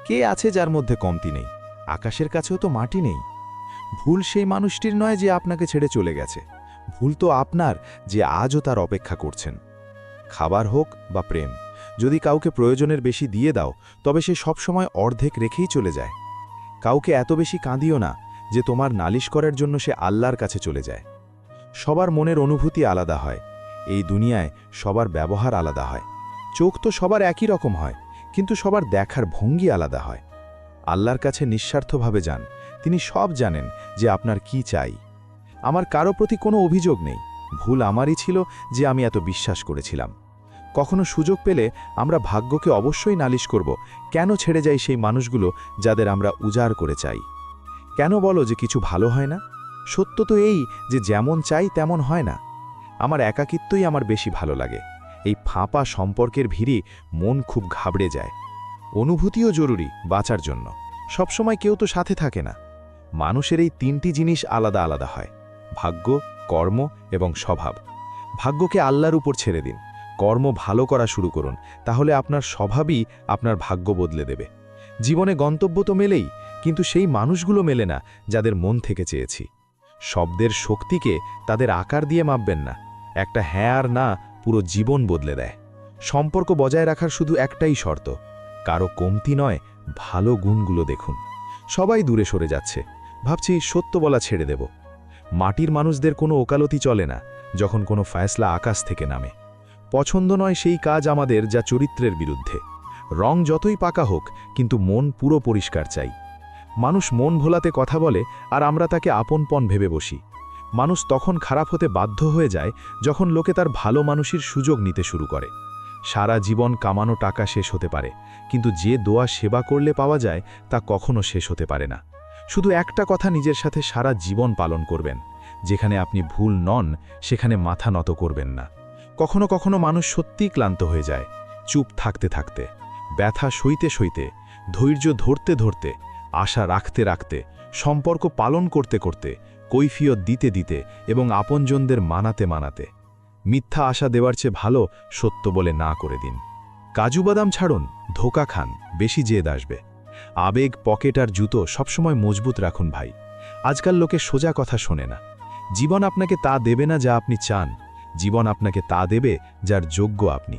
কে আছে যার মধ্যে কমতি নেই? আকাশের কাছেও তো মাটি নেই। ভুল সেই মানুষটির নয় যে আপনাকে ছেড়ে চলে গেছে, ভুল তো আপনার যে আজও তার অপেক্ষা করছেন। খাবার হোক বা প্রেম, যদি কাউকে প্রয়োজনের বেশি দিয়ে দাও তবে সে সবসময় অর্ধেক রেখেই চলে যায়। কাউকে এত বেশি কাঁদিও না যে তোমার নালিশ করার জন্য সে আল্লাহর কাছে চলে যায়। সবার মনের অনুভূতি আলাদা হয়, এই দুনিয়ায় সবার ব্যবহার আলাদা হয়। চোখ তো সবার একই রকম হয়, কিন্তু সবার দেখার ভঙ্গি আলাদা হয়। আল্লাহর কাছে নিঃস্বার্থভাবে যান, তিনি সব জানেন যে আপনার কি চাই। আমার কারো প্রতি কোনো অভিযোগ নেই, ভুল আমারই ছিল যে আমি এত বিশ্বাস করেছিলাম। কখনো সুযোগ পেলে আমরা ভাগ্যকে অবশ্যই নালিশ করব, কেন ছেড়ে যাই সেই মানুষগুলো যাদের আমরা উজাড় করে চাই। কেন বলো যে কিছু ভালো হয় না? সত্য তো এই যে যেমন চাই তেমন হয় না। আমার একাকিত্বই আমার বেশি ভালো লাগে। এই ফাঁপা সম্পর্কের ভিড়ে মন খুব ঘাবড়ে যায়। অনুভূতিও জরুরি বাঁচার জন্য, সবসময় কেউ তো সাথে থাকে না। মানুষের এই তিনটি জিনিস আলাদা আলাদা হয়: ভাগ্য, কর্ম এবং স্বভাব। ভাগ্যকে আল্লাহর উপর ছেড়ে দিন, কর্ম ভালো করা শুরু করুন, তাহলে আপনার স্বভাবই আপনার ভাগ্য বদলে দেবে। জীবনে গন্তব্য তো মেলেই, কিন্তু সেই মানুষগুলো মেলে না যাদের মন থেকে চেয়েছি। শব্দের শক্তিকে তাদের আকার দিয়ে মাপবেন না, একটা হ্যাঁ আর না পুরো জীবন বদলে দেয়। সম্পর্ক বজায় রাখার শুধু একটাই শর্ত, কারো কমতি নয়, ভালো গুণগুলো দেখুন। সবাই দূরে সরে যাচ্ছে, ভাবছি সত্য বলা ছেড়ে দেব। মাটির মানুষদের কোনো ওকালতি চলে না যখন কোনো ফয়সলা আকাশ থেকে নামে। পছন্দ নয় সেই কাজ আমাদের যা চরিত্রের বিরুদ্ধে। রং যতই পাকা হোক, কিন্তু মন পুরো পরিষ্কার চাই। মানুষ মন ভোলাতে কথা বলে আর আমরা তাকে আপনপন ভেবে বসি। মানুষ তখন খারাপ হতে বাধ্য হয়ে যায় যখন লোকে তার ভালো মানুষের সুযোগ নিতে শুরু করে। সারা জীবন কামানো টাকা শেষ হতে পারে, কিন্তু যে দোয়া সেবা করলে পাওয়া যায় তা কখনো শেষ হতে পারে না। শুধু একটা কথা নিজের সাথে সারা জীবন পালন করবেন, যেখানে আপনি ভুল নন সেখানে মাথা নত করবেন না। কখনো কখনো মানুষ সত্যিই ক্লান্ত হয়ে যায়, চুপ থাকতে থাকতে, ব্যথা সইতে সইতে, ধৈর্য ধরতে ধরতে, আশা রাখতে রাখতে, সম্পর্ক পালন করতে করতে, কৈফিয়ত দিতে দিতে এবং আপনজনদের মানাতে মানাতে। মিথ্যা আশা দেওয়ার চেয়ে ভালো সত্য বলে না করে দিন। কাজু বাদাম ছাড়ুন, ধোকা খান, বেশি জেদ আসবে। আবেগ, পকেট আর জুতো সবসময় মজবুত রাখুন ভাই। আজকাল লোকে সোজা কথা শোনে না। জীবন আপনাকে তা দেবে না যা আপনি চান, জীবন আপনাকে তা দেবে যার যোগ্য আপনি।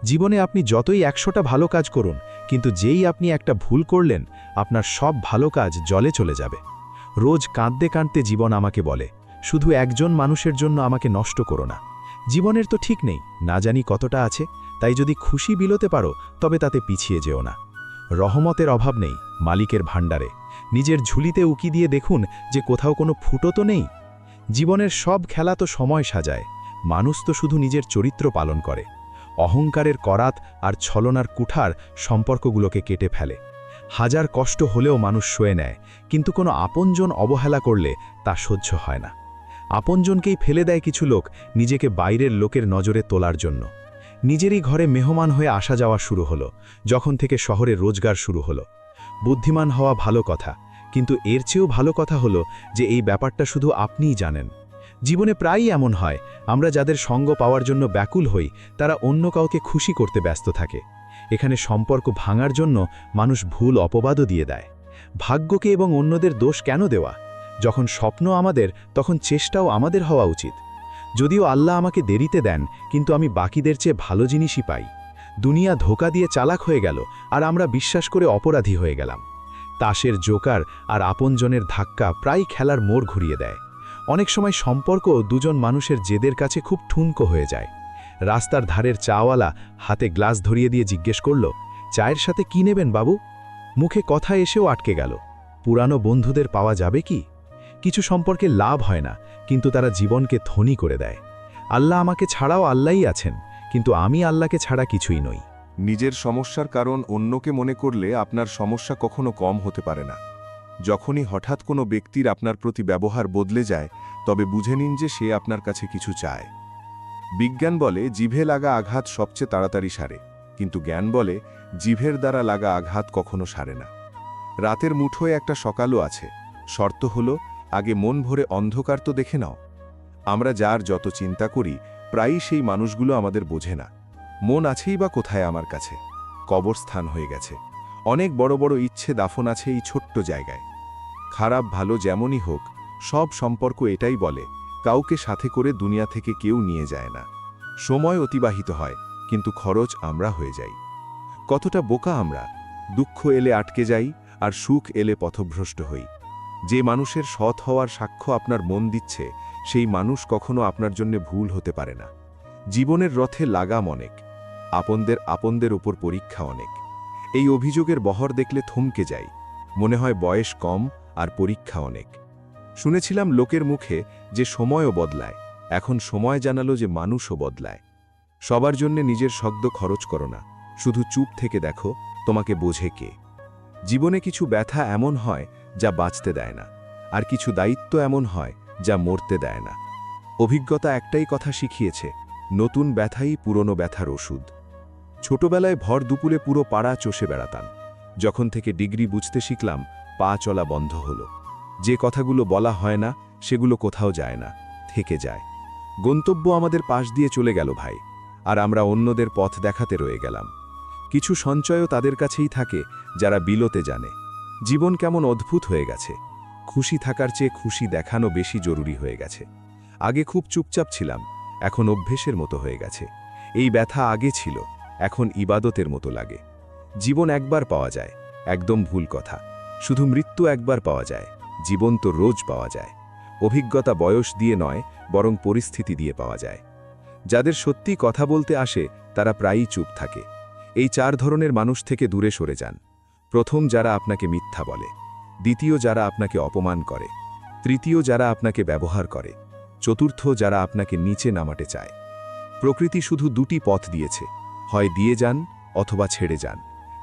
জীবনে আপনি যতই 100টা ভালো কাজ করুন, কিন্তু যেই আপনি একটা ভুল করলেন, আপনার সব ভালো কাজ জলে চলে যাবে। রোজ কাঁদতে কাঁদতে জীবন আমাকে বলে, শুধু একজন মানুষের জন্য আমাকে নষ্ট করো না। জীবনের তো ঠিক নেই, না জানি কতটা আছে, তাই যদি খুশি বিলোতে পারো তবে তাতে পিছিয়ে যেও না। রহমতের অভাব নেই মালিকের ভাণ্ডারে। নিজের ঝুলিতে উকি দিয়ে দেখুন যে কোথাও কোনো ফুটো তো নেই। জীবনের সব খেলা তো সময় সাজায়, মানুষ তো শুধু নিজের চরিত্র পালন করে। অহংকারের করাত আর ছলনার কুঠার সম্পর্কগুলোকে কেটে ফেলে। হাজার কষ্ট হলেও মানুষ সয়ে নেয়, কিন্তু কোনো আপনজন অবহেলা করলে তা সহ্য হয় না। আপনজনকেই ফেলে দেয় কিছু লোক নিজেকে বাইরের লোকের নজরে তোলার জন্য। নিজেরই ঘরে মেহমান হয়ে আসা যাওয়া শুরু হলো যখন থেকে শহরে রোজগার শুরু হলো। বুদ্ধিমান হওয়া ভালো কথা, কিন্তু এর চেয়েও ভালো কথা হলো যে এই ব্যাপারটা শুধু আপনিই জানেন। জীবনে প্রায়ই এমন হয়, আমরা যাদের সঙ্গ পাওয়ার জন্য ব্যাকুল হই তারা অন্য কাউকে খুশি করতে ব্যস্ত থাকে। এখানে সম্পর্ক ভাঙার জন্য মানুষ ভুল অপবাদও দিয়ে দেয়। ভাগ্যকে এবং অন্যদের দোষ কেন দেওয়া? যখন স্বপ্ন আমাদের, তখন চেষ্টাও আমাদের হওয়া উচিত। যদিও আল্লাহ আমাকে দেরিতে দেন, কিন্তু আমি বাকিদের চেয়ে ভালো জিনিসই পাই। দুনিয়া ধোঁকা দিয়ে চালাক হয়ে গেল, আর আমরা বিশ্বাস করে অপরাধী হয়ে গেলাম। তাসের জোকার আর আপনজনের ধাক্কা প্রায় খেলার মোড় ঘুরিয়ে দেয়। অনেক সময় সম্পর্ক দুজন মানুষের জেদের কাছে খুব ঠুনকো হয়ে যায়। রাস্তার ধারের চাওয়ালা হাতে গ্লাস ধরিয়ে দিয়ে জিজ্ঞেস করল, চায়ের সাথে কি নেবেন বাবু? মুখে কথা এসেও আটকে গেল। পুরানো বন্ধুদের পাওয়া যাবে কি? কিছু সম্পর্কে লাভ হয় না, কিন্তু তারা জীবনকে ধনী করে দেয়। আল্লাহ আমাকে ছাড়াও আল্লাহই আছেন, কিন্তু আমি আল্লাহকে ছাড়া কিছুই নই। নিজের সমস্যার কারণ অন্যকে মনে করলে আপনার সমস্যা কখনো কম হতে পারে না। যখনই হঠাৎ কোনো ব্যক্তির আপনার প্রতি ব্যবহার বদলে যায়, তবে বুঝে নিন যে সে আপনার কাছে কিছু চায়। বিজ্ঞান বলে জিভে লাগা আঘাত সবচেয়ে তাড়াতাড়ি সারে, কিন্তু জ্ঞান বলে জিভের দ্বারা লাগা আঘাত কখনো সারে না। রাতের মুঠোয় একটা সকালও আছে, শর্ত হলো আগে মন ভরে অন্ধকার তো দেখে নাও। আমরা যার যত চিন্তা করি, প্রায়ই সেই মানুষগুলো আমাদের বোঝে না। মন আছেই বা কোথায় আমার কাছে? কবরস্থান হয়ে গেছে। অনেক বড় বড় ইচ্ছে দাফন আছে এই ছোট্ট জায়গায়। খারাপ ভালো যেমনই হোক, সব সম্পর্ক এটাই বলে, কাউকে সাথে করে দুনিয়া থেকে কেউ নিয়ে যায় না। সময় অতিবাহিত হয়, কিন্তু খরচ আমরা হয়ে যাই। কতটা বোকা আমরা! দুঃখ এলে আটকে যাই, আর সুখ এলে পথভ্রষ্ট হই। যে মানুষের সৎ হওয়ার সাক্ষ্য আপনার মন দিচ্ছে, সেই মানুষ কখনো আপনার জন্য ভুল হতে পারে না। জীবনের রথে লাগাম অনেক, আপনদের উপর পরীক্ষা অনেক। এই অভিযোগের বহর দেখলে থমকে যাই, মনে হয় বয়স কম আর পরীক্ষা অনেক। শুনেছিলাম লোকের মুখে যে সময়ও বদলায়, এখন সময় জানালো যে মানুষও বদলায়। সবার জন্যে নিজের শব্দ খরচ করো না, শুধু চুপ থেকে দেখো তোমাকে বোঝে কে। জীবনে কিছু ব্যথা এমন হয় যা বাঁচতে দেয় না, আর কিছু দায়িত্ব এমন হয় যা মরতে দেয় না। অভিজ্ঞতা একটাই কথা শিখিয়েছে, নতুন ব্যথাই পুরনো ব্যথার ওষুধ। ছোটবেলায় ভর দুপুরে পুরো পাড়া চষে বেড়াতাম। যখন থেকে ডিগ্রি বুঝতে শিখলাম, পা চলা বন্ধ হলো। যে কথাগুলো বলা হয় না, সেগুলো কোথাও যায় না, থেকে যায়। গন্তব্য আমাদের পাশ দিয়ে চলে গেল ভাই, আর আমরা অন্যদের পথ দেখাতে রয়ে গেলাম। কিছু সঞ্চয়ও তাদের কাছেই থাকে যারা বিলোতে জানে। জীবন কেমন অদ্ভুত হয়ে গেছে। খুশি থাকার চেয়ে খুশি দেখানো বেশি জরুরি হয়ে গেছে। আগে খুব চুপচাপ ছিলাম, এখন অভ্যেসের মতো হয়ে গেছে। এই ব্যথা আগে ছিল, এখন ইবাদতের মতো লাগে। জীবন একবার পাওয়া যায়, একদম ভুল কথা। শুধু মৃত্যু একবার পাওয়া যায়, জীবন তো রোজ পাওয়া যায়। অভিজ্ঞতা বয়স দিয়ে নয়, বরং পরিস্থিতি দিয়ে পাওয়া যায়। যাদের সত্যি কথা বলতে আসে তারা প্রায়ই চুপ থাকে। এই 4 ধরনের মানুষ থেকে দূরে সরে যান। প্রথম, যারা আপনাকে মিথ্যা বলে। দ্বিতীয়, যারা আপনাকে অপমান করে। তৃতীয়, যারা আপনাকে ব্যবহার করে। চতুর্থ, যারা আপনাকে নিচে নামাতে চায়। প্রকৃতি শুধু 2টি পথ দিয়েছে, হয় দিয়ে যান অথবা ছেড়ে যান।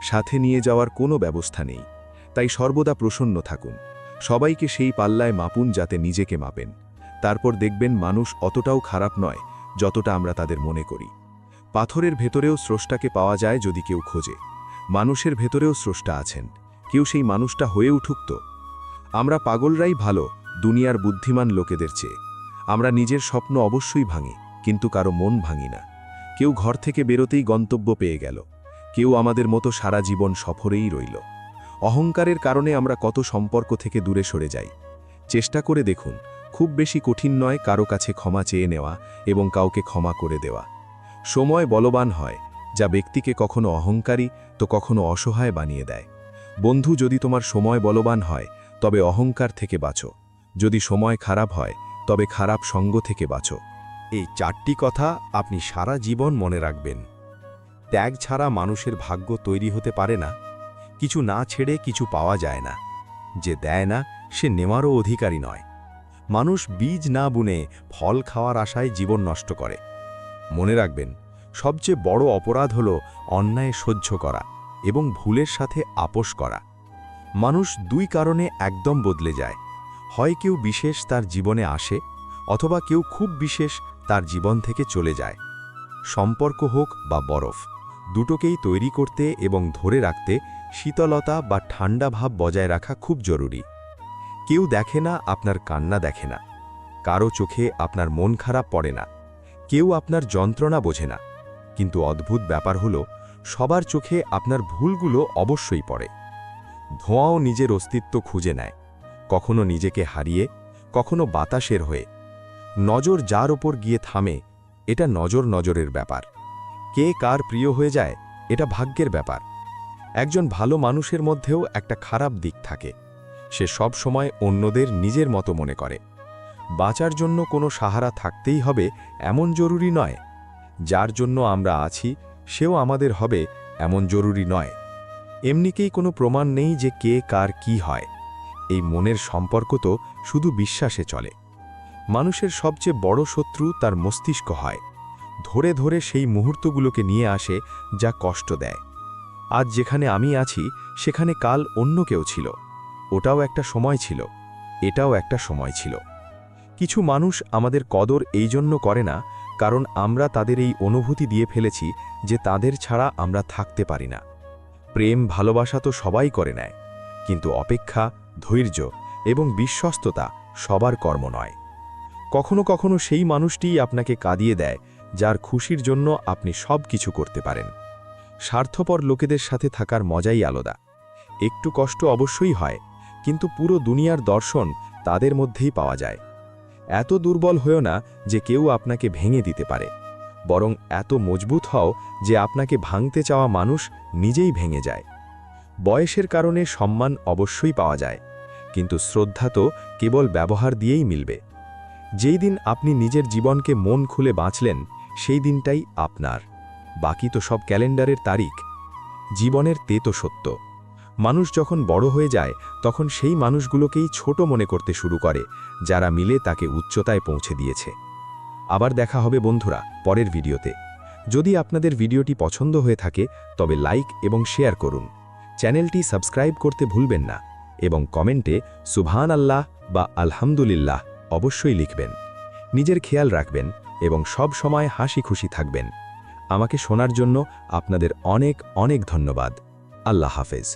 সাথে নিয়ে যাওয়ার কোনো ব্যবস্থা নেই। তাই সর্বদা প্রসন্ন থাকুন। সবাইকে সেই পাল্লায় মাপুন যাতে নিজেকে মাপেন। তারপর দেখবেন মানুষ অতটাও খারাপ নয় যতটা আমরা তাদের মনে করি। পাথরের ভেতরেও স্রষ্টাকে পাওয়া যায় যদি কেউ খোঁজে। মানুষের ভেতরেও স্রষ্টা আছেন, কেউ সেই মানুষটা হয়ে উঠুক তো। আমরা পাগলরাই ভালো দুনিয়ার বুদ্ধিমান লোকেদের চেয়ে। আমরা নিজের স্বপ্ন অবশ্যই ভাঙি, কিন্তু কারো মন ভাঙি না। কেউ ঘর থেকে বেরোতেই গন্তব্য পেয়ে গেল, কেউ আমাদের মতো সারা জীবন সফরেই রইল। অহংকারের কারণে আমরা কত সম্পর্ক থেকে দূরে সরে যাই। চেষ্টা করে দেখুন, খুব বেশি কঠিন নয় কারো কাছে ক্ষমা চেয়ে নেওয়া এবং কাউকে ক্ষমা করে দেওয়া। সময় বলবান হয়, যা ব্যক্তিকে কখনো অহংকারী তো কখনো অসহায় বানিয়ে দেয়। বন্ধু, যদি তোমার সময় বলবান হয় তবে অহংকার থেকে বাঁচো। যদি সময় খারাপ হয় তবে খারাপ সঙ্গ থেকে বাঁচো। এই 4টি কথা আপনি সারা জীবন মনে রাখবেন। ত্যাগ ছাড়া মানুষের ভাগ্য তৈরি হতে পারে না। কিছু না ছেড়ে কিছু পাওয়া যায় না। যে দেয় না সে নেওয়ারও অধিকারী নয়। মানুষ বীজ না বুনে ফল খাওয়ার আশায় জীবন নষ্ট করে। মনে রাখবেন, সবচেয়ে বড় অপরাধ হল অন্যায় সহ্য করা এবং ভুলের সাথে আপোষ করা। মানুষ 2 কারণে একদম বদলে যায়। হয় কেউ বিশেষ তার জীবনে আসে, অথবা কেউ খুব বিশেষ তার জীবন থেকে চলে যায়। সম্পর্ক হোক বা বরফ, দুটোকেই তৈরি করতে এবং ধরে রাখতে শীতলতা বা ঠান্ডা ভাব বজায় রাখা খুব জরুরি। কেউ দেখে না আপনার কান্না দেখে না, কারো চোখে আপনার মন খারাপ পড়ে না, কেউ আপনার যন্ত্রণা বোঝে না, কিন্তু অদ্ভুত ব্যাপার হলো সবার চোখে আপনার ভুলগুলো অবশ্যই পড়ে। ধোঁয়াও নিজের অস্তিত্ব খুঁজে নেয়, কখনো নিজেকে হারিয়ে, কখনো বাতাসের হয়ে। নজর যার ওপর গিয়ে থামে, এটা নজরের ব্যাপার। কে কার প্রিয় হয়ে যায়, এটা ভাগ্যের ব্যাপার। একজন ভালো মানুষের মধ্যেও একটা খারাপ দিক থাকে। সে সব সময় অন্যদের নিজের মতো মনে করে। বাঁচার জন্য কোনো সাহারা থাকতেই হবে এমন জরুরি নয়। যার জন্য আমরা আছি সেও আমাদের হবে এমন জরুরি নয়। এমনিকেই কোনো প্রমাণ নেই যে কে কার কি হয়। এই মনের সম্পর্ক তো শুধু বিশ্বাসে চলে। মানুষের সবচেয়ে বড় শত্রু তার মস্তিষ্ক হয়। ধরে ধরে সেই মুহূর্তগুলোকে নিয়ে আসে যা কষ্ট দেয়। আজ যেখানে আমি আছি সেখানে কাল অন্য কেউ ছিল। ওটাও একটা সময় ছিল, এটাও একটা সময় ছিল। কিছু মানুষ আমাদের কদর এই জন্য করে না কারণ আমরা তাদের এই অনুভূতি দিয়ে ফেলেছি যে তাদের ছাড়া আমরা থাকতে পারি না। প্রেম ভালোবাসা তো সবাই করে নেয়, কিন্তু অপেক্ষা, ধৈর্য এবং বিশ্বস্ততা সবার কর্ম নয়। কখনো কখনো সেই মানুষটিই আপনাকে কাঁদিয়ে দেয় যার খুশির জন্য আপনি সব কিছু করতে পারেন। স্বার্থপর লোকেদের সাথে থাকার মজাই আলাদা। একটু কষ্ট অবশ্যই হয়, কিন্তু পুরো দুনিয়ার দর্শন তাদের মধ্যেই পাওয়া যায়। এত দুর্বল হয়েও না যে কেউ আপনাকে ভেঙে দিতে পারে, বরং এত মজবুত হও যে আপনাকে ভাঙতে চাওয়া মানুষ নিজেই ভেঙে যায়। বয়সের কারণে সম্মান অবশ্যই পাওয়া যায়, কিন্তু শ্রদ্ধা তো কেবল ব্যবহার দিয়েই মিলবে। যেই দিন আপনি নিজের জীবনকে মন খুলে বাঁচলেন, সেই দিনটাই আপনার। বাকি তো সব ক্যালেন্ডারের তারিখ। জীবনের তো সত্য। মানুষ যখন বড় হয়ে যায় তখন সেই মানুষগুলোকেই ছোট মনে করতে শুরু করে যারা মিলে তাকে উচ্চতায় পৌঁছে দিয়েছে। আবার দেখা হবে বন্ধুরা পরের ভিডিওতে। যদি আপনাদের ভিডিওটি পছন্দ হয়ে থাকে তবে লাইক এবং শেয়ার করুন। চ্যানেলটি সাবস্ক্রাইব করতে ভুলবেন না এবং কমেন্টে সুবহানাল্লাহ বা আলহামদুলিল্লাহ অবশ্যই লিখবেন। নিজের খেয়াল রাখবেন এবং সব সময় হাসি খুশি থাকবেন। আমাকে শোনার জন্য আপনাদের অনেক অনেক ধন্যবাদ। আল্লাহ হাফেজ।